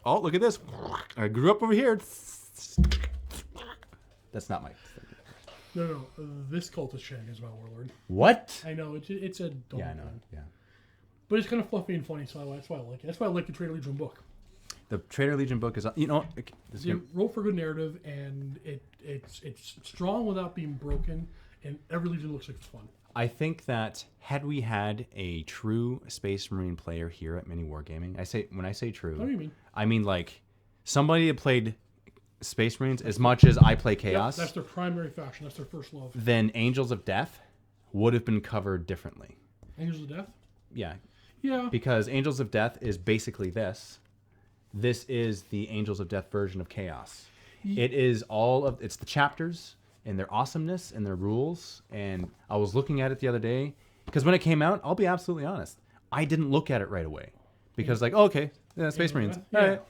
Speaker 2: oh, look at this. I grew up over here. That's not my thing.
Speaker 3: No. This cultist shank is about Warlord.
Speaker 2: What?
Speaker 3: I know, it's a dumb
Speaker 2: Yeah, I know.
Speaker 3: thing.
Speaker 2: Yeah.
Speaker 3: But it's kind of fluffy and funny, so that's why I like it. That's why I like the Traitor Legion book.
Speaker 2: The Traitor Legion book is,
Speaker 3: You wrote for good narrative, and it's strong without being broken, and every Legion looks like it's fun.
Speaker 2: I think that had we had a true Space Marine player here at Mini Wargaming, when I say true,
Speaker 3: What do you mean?
Speaker 2: I mean like somebody that played Space Marines as much as I play Chaos.
Speaker 3: Yep, that's their primary faction. That's their first love.
Speaker 2: Then Angels of Death would have been covered differently.
Speaker 3: Angels of Death?
Speaker 2: Yeah.
Speaker 3: Yeah.
Speaker 2: Because Angels of Death is basically this. This is the Angels of Death version of Chaos. It is it's the chapters and their awesomeness and their rules. And I was looking at it the other day because when it came out, I'll be absolutely honest, I didn't look at it right away because like, oh, okay, yeah, Space Marines.
Speaker 3: Yeah.
Speaker 2: All right.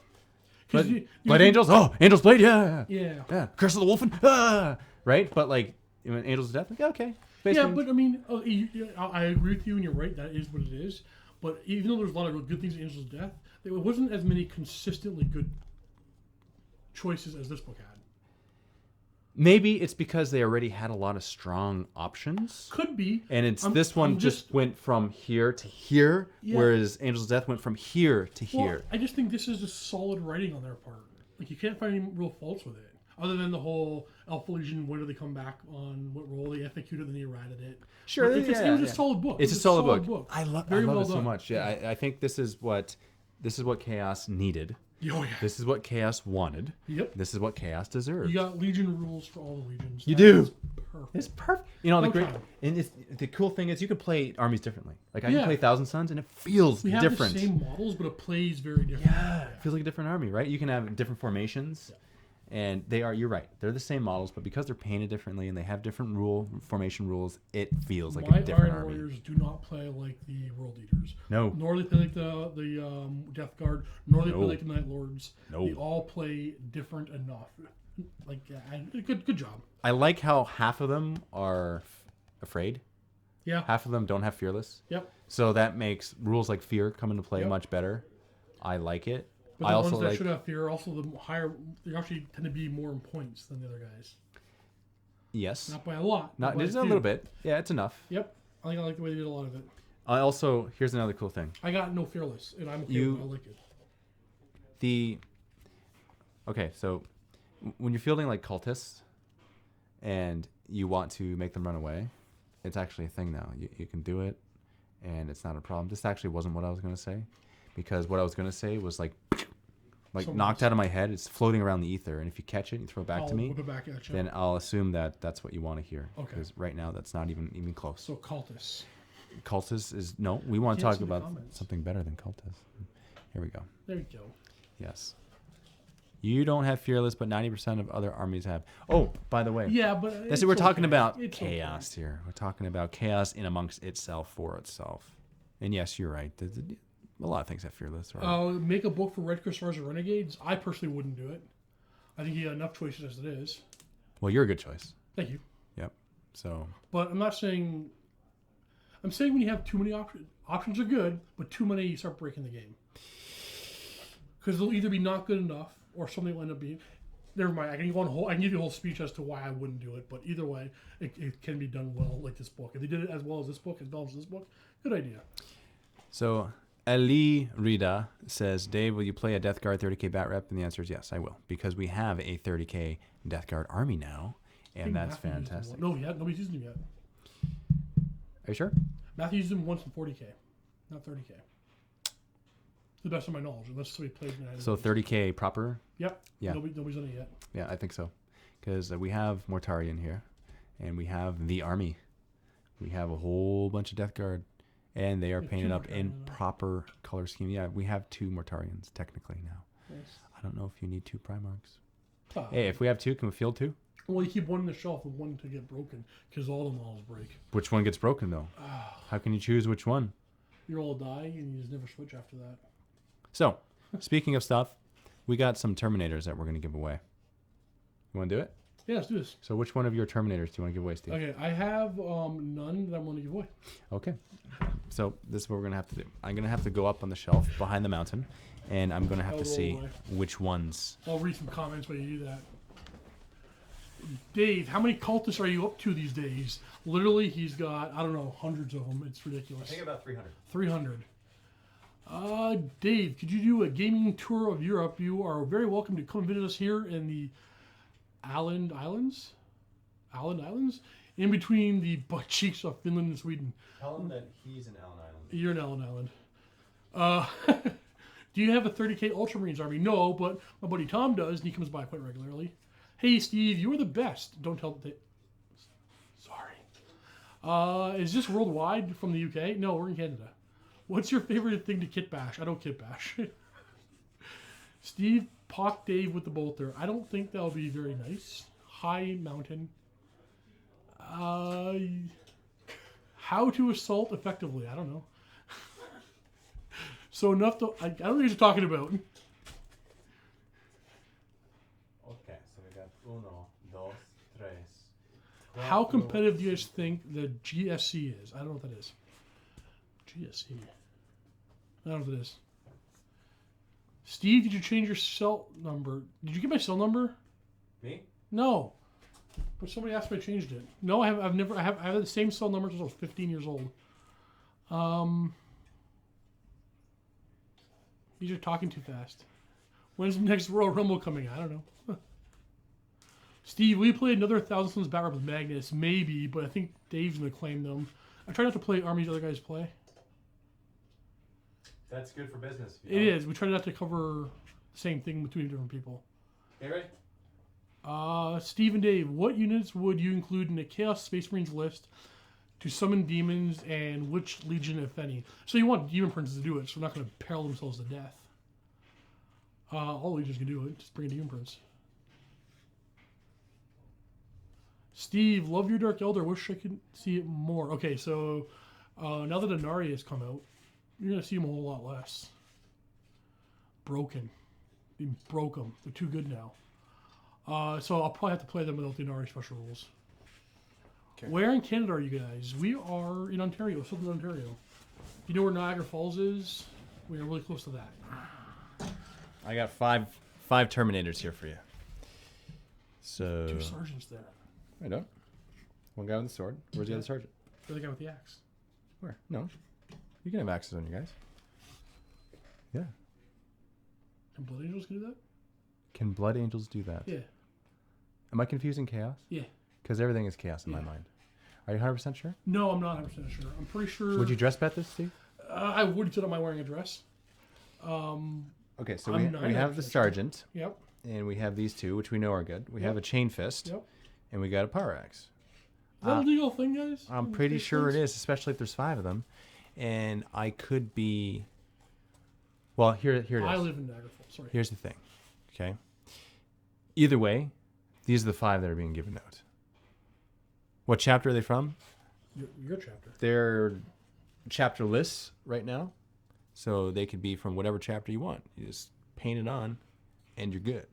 Speaker 2: But
Speaker 3: you
Speaker 2: Angels, Angels Blade, yeah.
Speaker 3: Yeah.
Speaker 2: Curse of the Wolfen, right? But like, Angels of Death, like, okay. Space Marines.
Speaker 3: But I mean, I agree with you, and you're right. That is what it is. But even though there's a lot of good things in Angels of Death, there wasn't as many consistently good choices as this book had.
Speaker 2: Maybe it's because they already had a lot of strong options.
Speaker 3: Could be.
Speaker 2: And this one just went from here to here, whereas Angels of Death went from here to here.
Speaker 3: I just think this is just solid writing on their part. Like, you can't find any real faults with it. Other than the whole Alpha Legion, when do they come back on what role? They FAQ'd it, then they errated it.
Speaker 2: Sure,
Speaker 3: it was a solid book.
Speaker 2: It's a solid book. I love
Speaker 3: well
Speaker 2: it so
Speaker 3: done.
Speaker 2: much. Yeah, I think this is what Chaos needed.
Speaker 3: Oh, yeah.
Speaker 2: This is what Chaos wanted.
Speaker 3: Yep.
Speaker 2: This is what Chaos deserved.
Speaker 3: You got Legion rules for all the Legions.
Speaker 2: You do.
Speaker 3: Perfect.
Speaker 2: It's perfect. The cool thing is you could play armies differently. Like I can play Thousand Suns and it feels
Speaker 3: we have
Speaker 2: different.
Speaker 3: the same models, but it plays very different.
Speaker 2: Yeah, it feels like a different army, right? You can have different formations. Yeah. And you're right, they're the same models, but because they're painted differently and they have different formation rules, it feels like a different
Speaker 3: Iron
Speaker 2: army.
Speaker 3: Warriors do not play like the World Eaters.
Speaker 2: No.
Speaker 3: Nor they play like the Death Guard, nor they play like the Night Lords.
Speaker 2: No.
Speaker 3: They all play different enough. Like, good job.
Speaker 2: I like how half of them are afraid.
Speaker 3: Yeah.
Speaker 2: Half of them don't have fearless.
Speaker 3: Yep.
Speaker 2: So that makes rules like fear come into play much better. I like it.
Speaker 3: But the ones that should have fear are also the higher. They actually tend to be more in points than the other guys.
Speaker 2: Yes.
Speaker 3: Not by a lot.
Speaker 2: Not just a little bit. Yeah, it's enough.
Speaker 3: Yep. I think I like the way they did a lot of it.
Speaker 2: Here's another cool thing.
Speaker 3: I got no fearless, and I'm okay with it. I like it.
Speaker 2: Okay, so when you're fielding like cultists and you want to make them run away, it's actually a thing now. You can do it, and it's not a problem. This actually wasn't what I was going to say, because what I was going to say was like knocked out of my head. It's floating around the ether, and if you catch it and you throw it back to me,
Speaker 3: whip it back at you.
Speaker 2: then I'll assume that that's what you want to hear.
Speaker 3: Okay.
Speaker 2: Because right now that's not even close.
Speaker 3: So cultists.
Speaker 2: Cultists is no. We want to talk about something better than cultists. Here we go.
Speaker 3: There you go.
Speaker 2: Yes. You don't have fearless, but 90% of other armies have. Oh, by the way.
Speaker 3: Yeah, but
Speaker 2: that's what we're talking about. Chaos here. We're talking about chaos in amongst itself for itself. And yes, you're right. A lot of things have fearless.
Speaker 3: Make a book for Red Cursors or Renegades. I personally wouldn't do it. I think you got enough choices as it is.
Speaker 2: Well, you're a good choice.
Speaker 3: Thank you.
Speaker 2: Yep. So.
Speaker 3: But I'm not saying. I'm saying when you have too many options. Options are good, but too many, you start breaking the game. Because they'll either be not good enough, or something will end up being. Never mind. I can give you a whole speech as to why I wouldn't do it. But either way, it can be done well, like this book. If they did it as well as this book, good idea.
Speaker 2: So. Ali Rida says, Dave, will you play a Death Guard 30k bat rep? And the answer is yes, I will. Because we have a 30k Death Guard army now. And that's fantastic.
Speaker 3: No, nobody's using them yet.
Speaker 2: you sure?
Speaker 3: Matthew used them once in 40k, not 30k. To the best of my knowledge, unless somebody played me.
Speaker 2: So 30k proper?
Speaker 3: Yep.
Speaker 2: Yeah.
Speaker 3: Nobody's done it yet.
Speaker 2: Yeah, I think so. Because we have Mortarion here, and we have the army. We have a whole bunch of Death Guard, and they are painted up in proper color scheme. Yeah, we have 2 Mortarions technically now.
Speaker 3: Nice.
Speaker 2: I don't know if you need 2 Primarchs. Hey, if we have 2, can we field 2?
Speaker 3: Well, you keep one on the shelf and one to get broken, because all the models break.
Speaker 2: Which one gets broken, though? How can you choose which one?
Speaker 3: You're all die, and you just never switch after that.
Speaker 2: So, speaking of stuff, we got some Terminators that we're going to give away. You want to do it?
Speaker 3: Yeah, let's do this.
Speaker 2: So which one of your Terminators do you want to give away, Steve?
Speaker 3: Okay, I have none that I'm going to give away.
Speaker 2: Okay. So this is what we're going to have to do. I'm going to have to go up on the shelf behind the mountain, and I'm going to have to see which ones.
Speaker 3: I'll read some comments while you do that. Dave, how many cultists are you up to these days? Literally, he's got, I don't know, hundreds of them. It's ridiculous.
Speaker 2: I think about 300.
Speaker 3: 300. Dave, could you do a gaming tour of Europe? You are very welcome to come visit us here in the Island Islands, in between the butt cheeks of Finland and Sweden.
Speaker 2: Tell him that he's an Allen Island.
Speaker 3: You're an Allen Island. Do you have a 30k Ultramarines army? No, but my buddy Tom does, and he comes by quite regularly. Hey, Steve, you're the best. Don't tell them. Sorry. Is this worldwide from the UK? No, we're in Canada. What's your favorite thing to kit bash? I don't kit bash. Steve, pock Dave with the bolter. I don't think that'll be very nice. High mountain. How to assault effectively? I don't know. So enough to... I don't know what you're talking about.
Speaker 2: Okay, so we got uno, dos, tres.
Speaker 3: How competitive do you guys think the GSC is? I don't know what that is. GSC. I don't know what that is. Steve, did you change your cell number? Did you get my cell number?
Speaker 2: Me?
Speaker 3: No. But somebody asked me I changed it. No, I have the same cell number since I was 15 years old. You're talking too fast. When's the next Royal Rumble coming? I don't know. Steve, we play another 1,000 Suns Battle with Magnus? Maybe, but I think Dave's going to claim them. I try not to play armies other guys play.
Speaker 2: That's good for business.
Speaker 3: It is. We try not to cover the same thing between different people.
Speaker 2: Hey, ready?
Speaker 3: Steve and Dave, what units would you include in the Chaos Space Marines list to summon demons, and which legion, if any? So you want demon princes to do it, so they're not going to peril themselves to death. All legions can do it. Just bring a demon prince. Steve, love your Dark Elder. Wish I could see it more. Okay, so now that Inari has come out, you're going to see them a whole lot less. Broken. They broke them. They're too good now. So I'll probably have to play them without the Inari special rules. Okay. Where in Canada are you guys? We are in Ontario, Southern Ontario. You know where Niagara Falls is? We are really close to that.
Speaker 2: I got five Terminators here for you. So
Speaker 3: 2 sergeants there.
Speaker 2: I don't. One guy with the sword. Where's the other sergeant?
Speaker 3: The other guy with the axe.
Speaker 2: Where? No. You can have axes on you guys. Yeah.
Speaker 3: Can Blood Angels do that?
Speaker 2: Can Blood Angels do that?
Speaker 3: Yeah.
Speaker 2: Am I confusing chaos?
Speaker 3: Yeah.
Speaker 2: Because everything is chaos in my mind. Are you 100% sure?
Speaker 3: No, I'm not 100% sure. I'm pretty sure...
Speaker 2: Would you dress bet this, Steve?
Speaker 3: I would sit on my wearing a dress.
Speaker 2: Okay, so we have the sergeant.
Speaker 3: Yep.
Speaker 2: And we have these 2, which we know are good. We have a chain fist.
Speaker 3: Yep.
Speaker 2: And we got a power axe.
Speaker 3: Is that a legal thing, guys?
Speaker 2: I'm pretty sure it is, especially if there's 5 of them. And I could be... Well, here it is.
Speaker 3: I live in Niagara Falls. Sorry.
Speaker 2: Here's the thing. Okay? Either way, these are the 5 that are being given out. What chapter are they from?
Speaker 3: Your chapter.
Speaker 2: They're chapterless right now. So they could be from whatever chapter you want. You just paint it on, and you're good.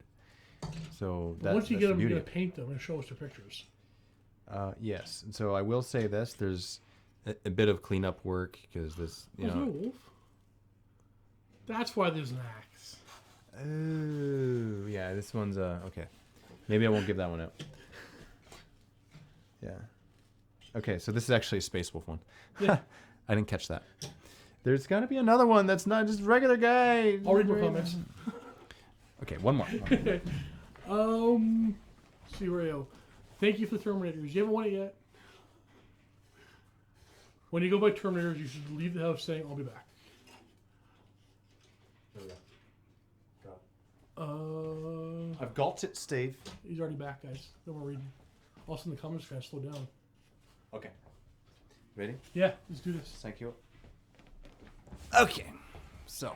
Speaker 2: So
Speaker 3: once you get them, you're going to paint them and show us the pictures.
Speaker 2: Yes. And so I will say this. There's a bit of cleanup work because this, you know.
Speaker 3: No wolf. That's why there's an axe.
Speaker 2: Oh, yeah. This one's, okay. Maybe I won't give that one out. Yeah. Okay, so this is actually a Space Wolf one.
Speaker 3: Yeah.
Speaker 2: I didn't catch that. There's got to be another one that's not just regular guy.
Speaker 3: I'll read more comments.
Speaker 2: Okay, one more.
Speaker 3: Sirio, thank you for the Terminators. You haven't won it yet. When you go by Terminators, you should leave the house saying, I'll be back.
Speaker 2: There we go. I've got it, Steve.
Speaker 3: He's already back, guys. Don't worry. Also in the comments, guys, slow down.
Speaker 2: Okay. Ready?
Speaker 3: Yeah, let's do this.
Speaker 2: Thank you. Okay. So,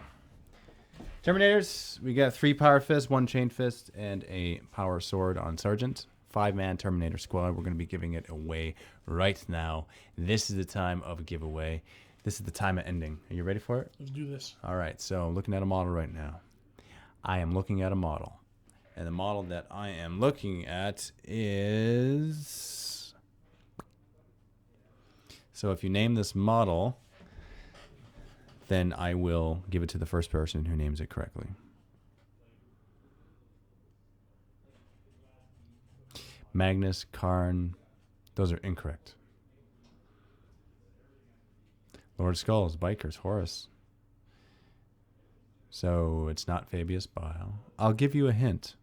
Speaker 2: Terminators, we got 3 Power Fists, 1 Chain Fist, and a Power Sword on Sergeant. 5-man Terminator squad. We're going to be giving it away right now. This is the time of giveaway. This is the time of ending. Are you ready for it?
Speaker 3: Let's do this.
Speaker 2: All right, so I'm looking at a model right now. I am looking at a model. And the model that I am looking at is... So if you name this model, then I will give it to the first person who names it correctly. Magnus, Karn, those are incorrect. Lord Skulls, Bikers, Horus. So it's not Fabius Bile. I'll give you a hint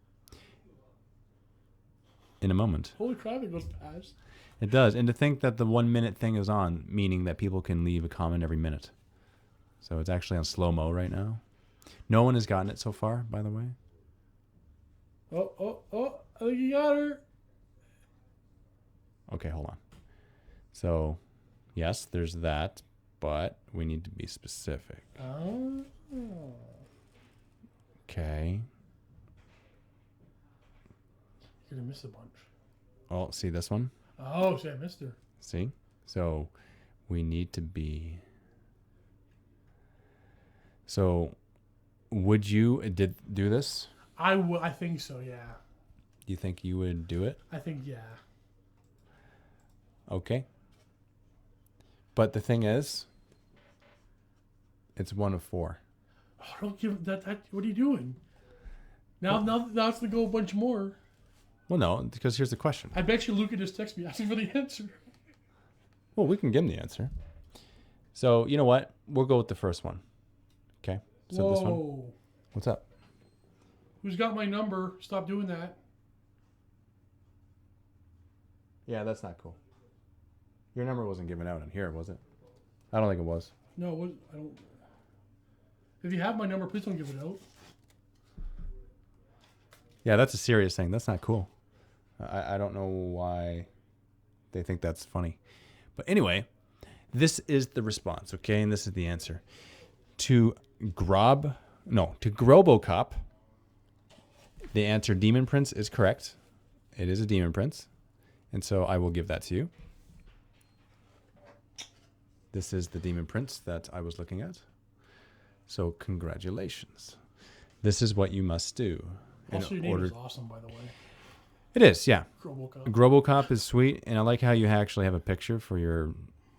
Speaker 2: in a moment.
Speaker 3: Holy crap, it goes past.
Speaker 2: It does. And to think that the 1 minute thing is on, meaning that people can leave a comment every minute. So it's actually on slow-mo right now. No one has gotten it so far, by the way.
Speaker 3: Oh, I think you got her.
Speaker 2: Okay, hold on. So, yes, there's that, but we need to be specific.
Speaker 3: Oh.
Speaker 2: Okay.
Speaker 3: You're going to miss a bunch.
Speaker 2: Oh, see this one?
Speaker 3: Oh, see, I missed her.
Speaker 2: See? So, we need to be... So, would you do this?
Speaker 3: I think so, yeah.
Speaker 2: You think you would do it?
Speaker 3: I think, yeah.
Speaker 2: Okay. But the thing is, it's 1 of 4.
Speaker 3: Oh, don't give that. What are you doing? Now it's to go a bunch more.
Speaker 2: Well, no, because here's the question.
Speaker 3: I bet you Luca just texted me asking for the answer.
Speaker 2: Well, we can give him the answer. So, you know what? We'll go with the first one. Okay? So
Speaker 3: Whoa.
Speaker 2: this one. What's up?
Speaker 3: Who's got my number? Stop doing that.
Speaker 2: Yeah, that's not cool. Your number wasn't given out on here, was it? I don't think it was.
Speaker 3: No, I don't. If you have my number, please don't give it out.
Speaker 2: Yeah, that's a serious thing. That's not cool. I don't know why they think that's funny. But anyway, this is the response, okay? And this is the answer. To Grobocop, the answer Demon Prince is correct. It is a Demon Prince. And so I will give that to you. This is the Demon Prince that I was looking at. So congratulations. This is what you must do.
Speaker 3: Also, your name is awesome, by the way.
Speaker 2: It is, yeah.
Speaker 3: Grobocop.
Speaker 2: Grobocop is sweet, and I like how you actually have a picture for your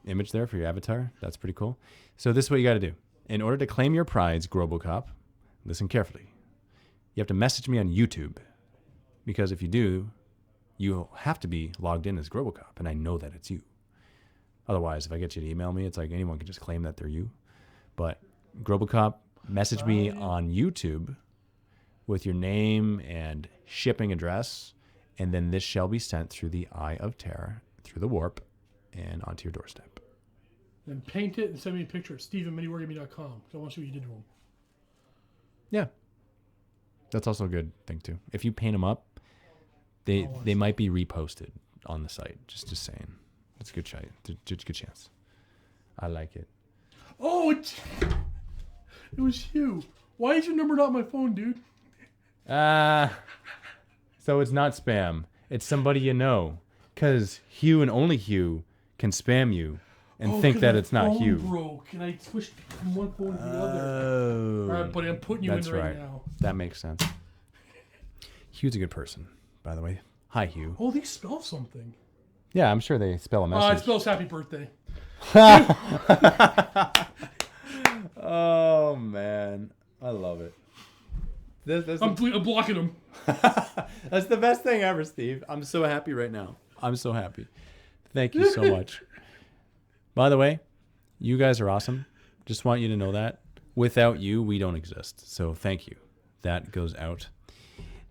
Speaker 2: image there, for your avatar. That's pretty cool. So this is what you got to do. In order to claim your prize, Grobocop, listen carefully. You have to message me on YouTube, because if you do, you'll have to be logged in as Grobocop, and I know that it's you. Otherwise, if I get you to email me, it's like anyone can just claim that they're you. But Grobocop, message me on YouTube with your name and shipping address, and then this shall be sent through the Eye of Terror, through the warp, and onto your doorstep.
Speaker 3: Then paint it and send me a picture at steven@miniwargaming.com, because I want to see what you did to him.
Speaker 2: Yeah. That's also a good thing, too. If you paint them up, they might be reposted on the site. Just saying. It's a good shot. It's a good chance. I like it.
Speaker 3: Oh, it was Hugh. Why is your number not on my phone, dude?
Speaker 2: So it's not spam. It's somebody you know. Because Hugh and only Hugh can spam you and think that it's not Hugh.
Speaker 3: Broke, and I switched from one phone to the other.
Speaker 2: Oh.
Speaker 3: All right, buddy, I'm putting you in right now.
Speaker 2: That makes sense. Hugh's a good person, by the way. Hi, Hugh.
Speaker 3: Oh, they spell something.
Speaker 2: Yeah, I'm sure they spell a message.
Speaker 3: It spells happy birthday.
Speaker 2: Oh, man. I love it.
Speaker 3: I'm blocking them.
Speaker 2: That's the best thing ever, Steve. I'm so happy right now. I'm so happy. Thank you so much. By the way, you guys are awesome. Just want you to know that. Without you, we don't exist. So thank you. That goes out.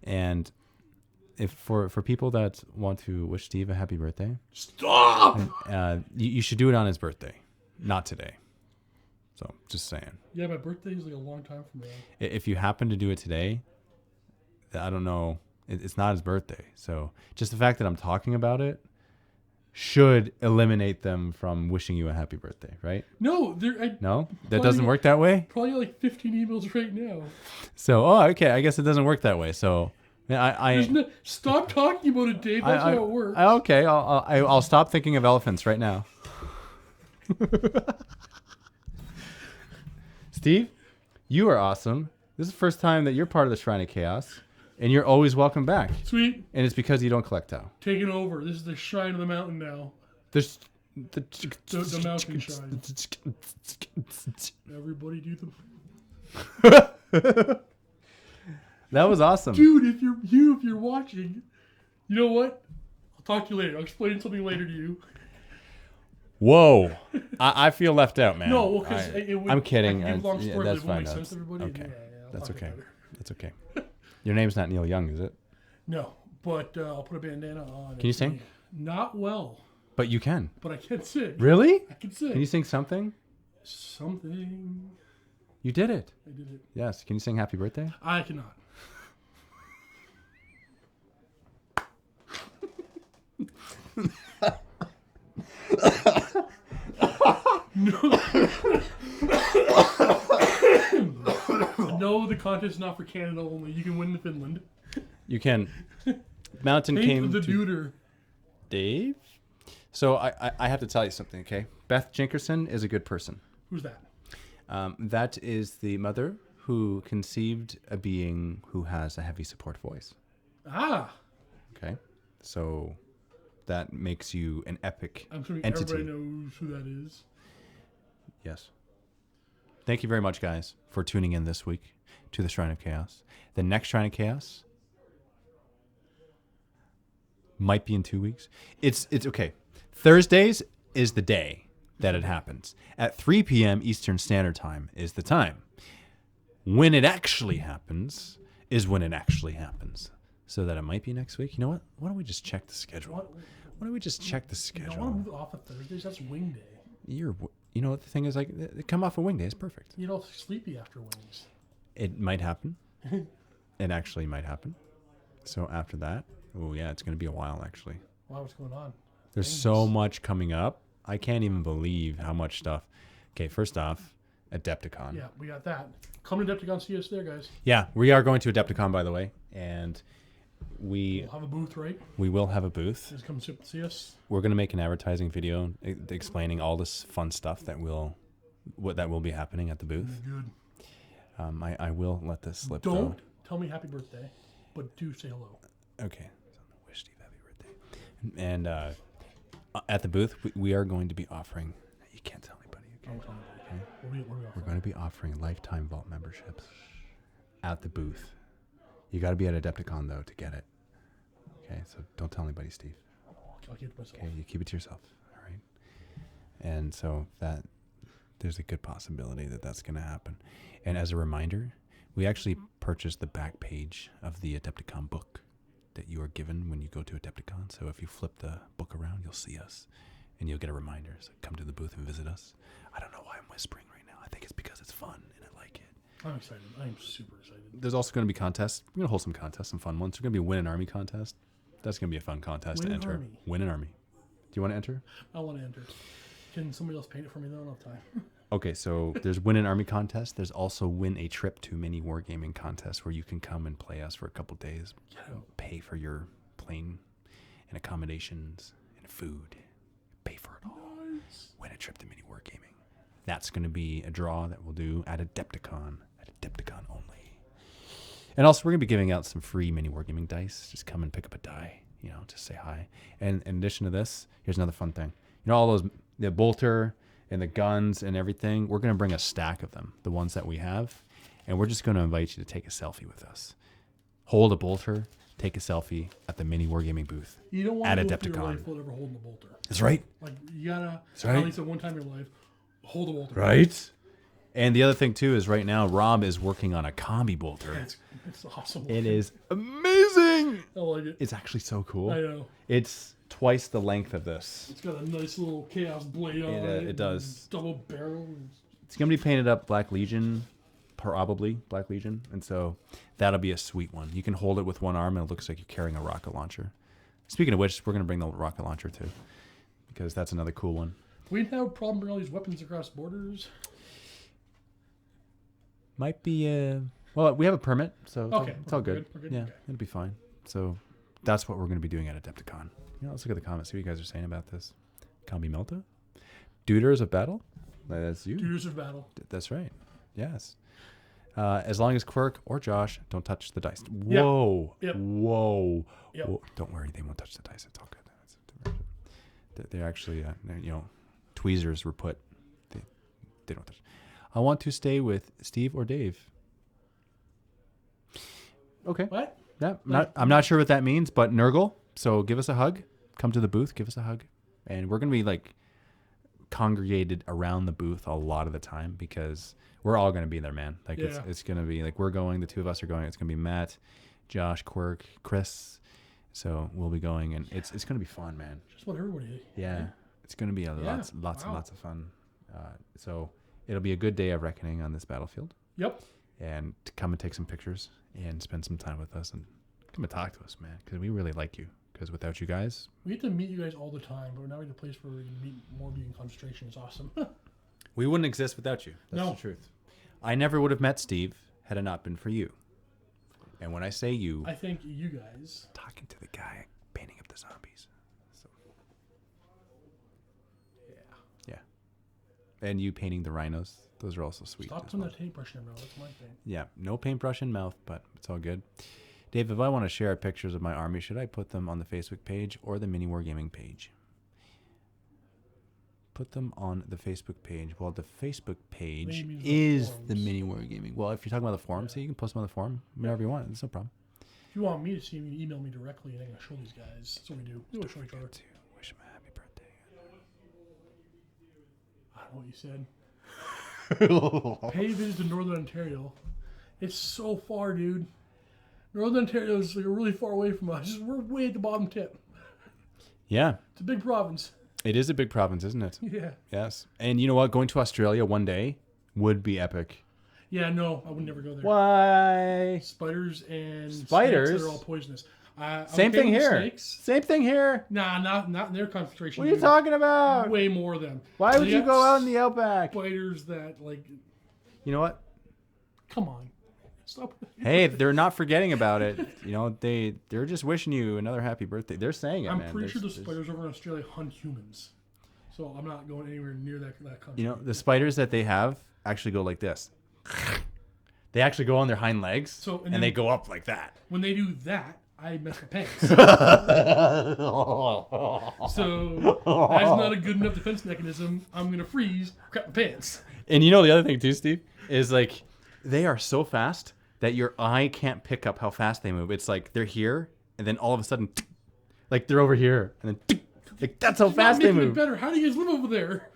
Speaker 2: And if for people that want to wish Steve a happy birthday,
Speaker 3: stop.
Speaker 2: You should do it on his birthday. not today. So just saying.
Speaker 3: Yeah, my birthday is like a long time from now.
Speaker 2: If you happen to do it today, I don't know. It's not his birthday. So just the fact that I'm talking about it should eliminate them from wishing you a happy birthday, right?
Speaker 3: No,
Speaker 2: No? That doesn't work that way?
Speaker 3: Probably got like 15 emails right now.
Speaker 2: So, okay. I guess it doesn't work that way. So,
Speaker 3: Stop talking about it, Dave. That's how it works.
Speaker 2: Okay. I'll stop thinking of elephants right now. Steve, you are awesome. This is the first time that you're part of the Shrine of Chaos, and you're always welcome back.
Speaker 3: Sweet.
Speaker 2: And it's because you don't collect Tau.
Speaker 3: Taking over. This is the Shrine of the Mountain now.
Speaker 2: The
Speaker 3: Mountain Shrine. Everybody do
Speaker 2: That was awesome.
Speaker 3: Dude, if you're watching, you know what? I'll talk to you later. I'll explain something later to you.
Speaker 2: Whoa. I feel left out, man.
Speaker 3: No, because
Speaker 2: I'm kidding.
Speaker 3: That's fine.
Speaker 2: Okay. That's okay. That's okay. Your name's not Neil Young, is it?
Speaker 3: No, but I'll put a bandana on.
Speaker 2: Can you sing?
Speaker 3: Not well.
Speaker 2: But you can.
Speaker 3: But I can sing.
Speaker 2: Really?
Speaker 3: I can sing.
Speaker 2: Can you sing something?
Speaker 3: Something.
Speaker 2: You did it.
Speaker 3: I did it.
Speaker 2: Yes. Can you sing Happy Birthday?
Speaker 3: I cannot. No, the contest is not for Canada only. You can win in Finland.
Speaker 2: You can. Mountain came
Speaker 3: the
Speaker 2: to
Speaker 3: Duder.
Speaker 2: Dave. So I have to tell you something, okay? Beth Jinkerson is a good person.
Speaker 3: Who's that?
Speaker 2: That is the mother who conceived a being who has a heavy support voice.
Speaker 3: Ah.
Speaker 2: Okay. So that makes you an epic
Speaker 3: I'm assuming
Speaker 2: entity.
Speaker 3: Everybody knows who that is.
Speaker 2: Yes. Thank you very much, guys, for tuning in this week to the Shrine of Chaos. The next Shrine of Chaos might be in 2 weeks. It's okay. Thursdays is the day that it happens. At 3 p.m. Eastern Standard Time is the time. When it actually happens is when it actually happens. So that it might be next week. You know what? Why don't we just check the schedule? Why don't we just check the schedule?
Speaker 3: You don't want to move it off of Thursdays? That's wing day.
Speaker 2: You know what the thing is, like, come off a wing day is perfect.
Speaker 3: You know, sleepy after wings.
Speaker 2: It might happen. It actually might happen. So after that, oh yeah, it's going to be a while actually.
Speaker 3: Wow, what's going on?
Speaker 2: There's so much coming up. I can't even believe how much stuff. Okay, first off, Adepticon.
Speaker 3: Yeah, we got that. Come to Adepticon, see us there, guys.
Speaker 2: Yeah, we are going to Adepticon, by the way, and we'll
Speaker 3: have a booth, right?
Speaker 2: We will have a booth.
Speaker 3: Just come see us.
Speaker 2: We're going to make an advertising video explaining all this fun stuff that will be happening at the booth.
Speaker 3: Good.
Speaker 2: I will let this slip.
Speaker 3: Don't tell me happy birthday, but do say hello.
Speaker 2: Okay. Wish Steve happy birthday. And at the booth, we are going to be offering. You can't tell anybody. Okay. We're going to be offering lifetime vault memberships at the booth. You got to be at Adepticon though to get it. Okay, so don't tell anybody, Steve.
Speaker 3: I'll keep it to myself.
Speaker 2: Okay, you keep it to yourself. All right. And so that there's a good possibility that that's going to happen. And as a reminder, we actually purchased the back page of the Adepticon book that you are given when you go to Adepticon. So if you flip the book around, you'll see us and you'll get a reminder. So come to the booth and visit us. I don't know why I'm whispering right now. I think it's because it's fun and I like it.
Speaker 3: I'm excited. I'm super excited.
Speaker 2: There's also going to be contests. We're going to hold some contests, some fun ones. There's going to be a Win an Army contest. That's going to be a fun contest to enter. Win an Army. Do you want to enter?
Speaker 3: I want to enter. Can somebody else paint it for me? I don't have time.
Speaker 2: Okay, so there's Win an Army contest. There's also Win a Trip to Mini Wargaming contest where you can come and play us for a couple days. Pay for your plane and accommodations and food. Pay for it all. Nice. Win a trip to Mini Wargaming. That's going to be a draw that we'll do at Adepticon. At Adepticon only. And also, we're going to be giving out some free Mini Wargaming dice. Just come and pick up a die. You know, just say hi. And in addition to this, here's another fun thing. You know, all those, the bolter and the guns and everything, we're going to bring a stack of them, the ones that we have, and we're just going to invite you to take a selfie with us. Hold a bolter, take a selfie at the Mini Wargaming booth.
Speaker 3: You don't want to go through your life without ever holding the bolter.
Speaker 2: That's right.
Speaker 3: Like, you gotta,
Speaker 2: right.
Speaker 3: at least at one time in your life, hold a bolter.
Speaker 2: Right. And the other thing, too, is right now, Rob is working on a combi bolter.
Speaker 3: It's awesome.
Speaker 2: It is amazing.
Speaker 3: I like it.
Speaker 2: It's actually so cool.
Speaker 3: I know.
Speaker 2: It's twice the length of this.
Speaker 3: It's got a nice little chaos blade on it.
Speaker 2: It does.
Speaker 3: Double barrel.
Speaker 2: It's going to be painted up Black Legion, probably Black Legion. And so that'll be a sweet one. You can hold it with one arm and it looks like you're carrying a rocket launcher. Speaking of which, we're going to bring the rocket launcher too, because that's another cool one.
Speaker 3: We have a problem bringing all these weapons across borders.
Speaker 2: Might be, well, we have a permit, so it's all good.
Speaker 3: We're good.
Speaker 2: Yeah,
Speaker 3: Okay.
Speaker 2: it'll be fine. So that's what we're going to be doing at Adepticon. Let's look at the comments, see what you guys are saying about this. Kambi Melta? Duders of Battle? That's you.
Speaker 3: Duders of Battle.
Speaker 2: That's right. Yes. As long as Quirk or Josh don't touch the dice. Whoa.
Speaker 3: Yep.
Speaker 2: Whoa.
Speaker 3: Yep.
Speaker 2: Whoa. Don't worry, they won't touch the dice. It's all good. They're actually, tweezers were put. They don't touch. I want to stay with Steve or Dave. Okay.
Speaker 3: What?
Speaker 2: Yeah, I'm not sure what that means, but Nurgle. So give us a hug. Come to the booth. Give us a hug. And we're going to be like congregated around the booth a lot of the time because we're all going to be there, man. Like it's going to be like we're going. The two of us are going. It's going to be Matt, Josh, Quirk, Chris. So we'll be going, and it's going to be fun, man.
Speaker 3: Just want everybody.
Speaker 2: Yeah, it's going to be lots and lots of fun. So it'll be a good day of reckoning on this battlefield.
Speaker 3: Yep.
Speaker 2: And to come and take some pictures and spend some time with us and come and talk to us, man, because we really like you. Because without you guys,
Speaker 3: we get to meet you guys all the time, but we're now in a place where we can meet more in concentration. It's awesome.
Speaker 2: we wouldn't exist without you. That's the truth. I never would have met Steve had it not been for you. And when I say you,
Speaker 3: I think you guys
Speaker 2: talking to the guy painting up the zombies. So yeah. And you painting the rhinos. Those are also sweet.
Speaker 3: Stop putting that paintbrush in, bro. That's my thing.
Speaker 2: Yeah, no paintbrush in mouth, but it's all good. Dave, if I want to share pictures of my army, should I put them on the Facebook page or the Mini Wargaming page? Put them on the Facebook page. Well, the Facebook page is the Mini Wargaming. Well, if you're talking about the forum, so you can post them on the forum whenever you want. It's no problem.
Speaker 3: If you want me to see them, you can email me directly and I'm going to show these guys. That's what we do. We always show each other.
Speaker 2: Wish him a happy birthday.
Speaker 3: I don't know what you said. Pay a visit to Northern Ontario. It's so far, dude. Northern Ontario is like really far away from us. We're way at the bottom tip.
Speaker 2: Yeah.
Speaker 3: It's a big province.
Speaker 2: It is a big province, isn't it?
Speaker 3: Yeah.
Speaker 2: Yes. And you know what? Going to Australia one day would be epic.
Speaker 3: Yeah, no, I would never go there.
Speaker 2: Why?
Speaker 3: Spiders and
Speaker 2: spiders
Speaker 3: snakes that are all poisonous.
Speaker 2: Same thing here.
Speaker 3: Snakes.
Speaker 2: Same thing here.
Speaker 3: Nah, not in their concentration.
Speaker 2: What are you talking about?
Speaker 3: Way more of them.
Speaker 2: Why would you go out in the outback?
Speaker 3: Spiders that like.
Speaker 2: You know what?
Speaker 3: Come on. Stop.
Speaker 2: Hey, they're not forgetting about it. You know, they're just wishing you another happy birthday. They're saying it,
Speaker 3: I'm
Speaker 2: man.
Speaker 3: pretty sure the spiders over in Australia hunt humans. So I'm not going anywhere near that country.
Speaker 2: You know, the spiders that they have actually go like this. They actually go on their hind legs, and they go up like that.
Speaker 3: When they do that, I mess my pants. So that's not a good enough defense mechanism. I'm going to freeze, crap my pants.
Speaker 2: And you know the other thing too, Steve, is like they are so fast that your eye can't pick up how fast they move. It's like they're here, and then all of a sudden, like they're over here, and then like that's how fast they move.
Speaker 3: It better. How do you guys live over there?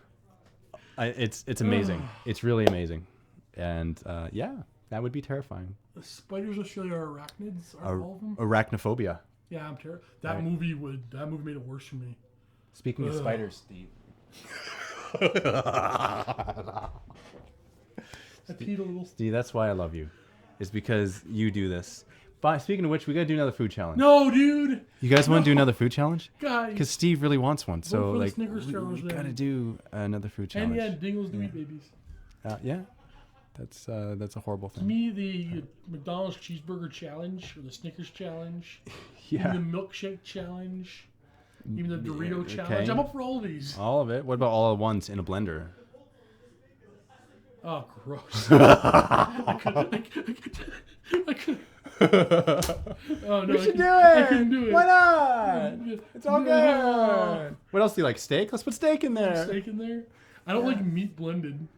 Speaker 2: It's amazing. It's really amazing, and yeah, that would be terrifying.
Speaker 3: The spiders in Australia are arachnids. Are all of them?
Speaker 2: Arachnophobia.
Speaker 3: Yeah, I'm terrified. That movie made it worse for me.
Speaker 2: Speaking of spiders, Steve. Steve, that's why I love you. It's because you do this. But speaking of which, we gotta do another food challenge.
Speaker 3: No, dude.
Speaker 2: You guys want to do another food challenge?
Speaker 3: Guys.
Speaker 2: Because Steve really wants one. So like, we
Speaker 3: then.
Speaker 2: gotta do another food challenge.
Speaker 3: And yeah, dingles do eat babies.
Speaker 2: Yeah. That's a horrible thing.
Speaker 3: To me, the McDonald's cheeseburger challenge or the Snickers challenge,
Speaker 2: yeah,
Speaker 3: even the milkshake challenge, even the Dorito challenge. I'm up for all of these.
Speaker 2: All of it. What about all at once in a blender?
Speaker 3: Oh, gross! I couldn't. Oh no!
Speaker 2: We should do it.
Speaker 3: I couldn't do it.
Speaker 2: Why not? It's all good. What else do you like? Steak? Let's put steak in there.
Speaker 3: Steak in there. I don't like meat blended.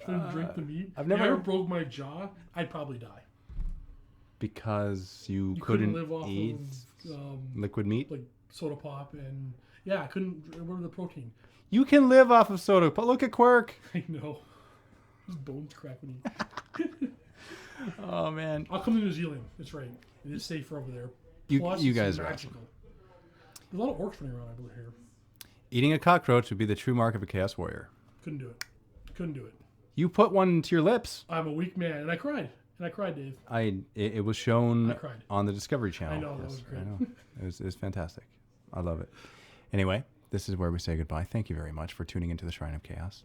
Speaker 3: Couldn't drink the meat.
Speaker 2: I've
Speaker 3: if I
Speaker 2: never
Speaker 3: ever broke my jaw, I'd probably die.
Speaker 2: Because you couldn't
Speaker 3: live off
Speaker 2: eat
Speaker 3: of
Speaker 2: liquid meat?
Speaker 3: Like soda pop and yeah, I couldn't. What are the protein?
Speaker 2: You can live off of soda pop. Look at Quirk.
Speaker 3: I know. His bones crack when he.
Speaker 2: Oh man.
Speaker 3: I'll come to New Zealand. That's right. It is safer over there. Plus,
Speaker 2: you
Speaker 3: it's
Speaker 2: guys are
Speaker 3: magical.
Speaker 2: awesome.
Speaker 3: There's a lot of orcs running around, I believe, here.
Speaker 2: Eating a cockroach would be the true mark of a Chaos Warrior.
Speaker 3: Couldn't do it. Couldn't do it.
Speaker 2: You put one to your lips.
Speaker 3: I'm a weak man, and I cried. And I cried, Dave.
Speaker 2: It was shown
Speaker 3: I cried.
Speaker 2: on the Discovery Channel.
Speaker 3: I know, that was great.
Speaker 2: I know. It was fantastic. I love it. Anyway, this is where we say goodbye. Thank you very much for tuning into the Shrine of Chaos.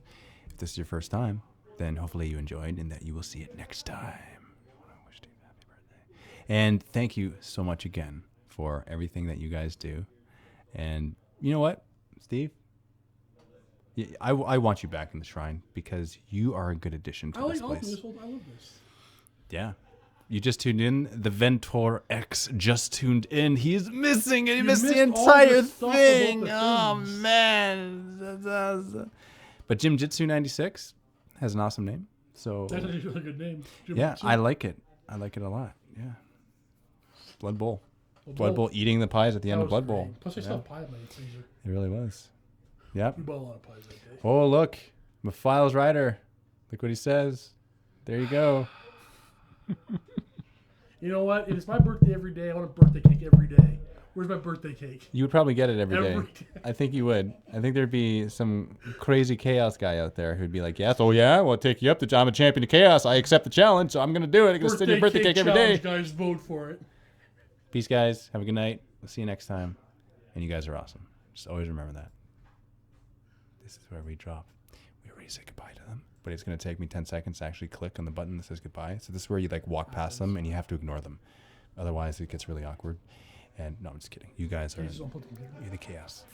Speaker 2: If this is your first time, then hopefully you enjoyed and that you will see it next time. I wish Steve happy birthday. And thank you so much again for everything that you guys do. And you know what, Steve? I want you back in the Shrine because you are a good addition to this place.
Speaker 3: I love this.
Speaker 2: Yeah. You just tuned in. The Ventor X just tuned in. He's missing it. He missed the entire thing. Oh, man. But Jim Jitsu 96 has an awesome name. So
Speaker 3: That's actually a really good name. Jim
Speaker 2: yeah,
Speaker 3: Jitsu.
Speaker 2: I like it. I like it a lot. Yeah. Blood Bowl. Blood Bowl eating the pies at the end of Blood Bowl.
Speaker 3: Plus, I still have pie in my freezer.
Speaker 2: It really was. Yep.
Speaker 3: We bought a lot of pies that day.
Speaker 2: Oh, look. Mephile's Rider. Look what he says. There you go.
Speaker 3: You know what? It's my birthday every day. I want a birthday cake every day. Where's my birthday cake?
Speaker 2: You would probably get it every day.
Speaker 3: Every day.
Speaker 2: I think you would. I think there'd be some crazy chaos guy out there who'd be like, yes, oh yeah, well, I'll take you up to I'm a champion of chaos. I accept the challenge, so I'm going to do it. I'm going to send you a birthday cake every day.
Speaker 3: Guys, vote for it.
Speaker 2: Peace, guys. Have a good night. We'll see you next time. And you guys are awesome. Just always remember that. This is where we drop. We already said goodbye to them, but it's going to take me 10 seconds to actually click on the button that says goodbye. So this is where you like walk past them and you have to ignore them. Otherwise, it gets really awkward. And no, I'm just kidding. You guys are you're the chaos.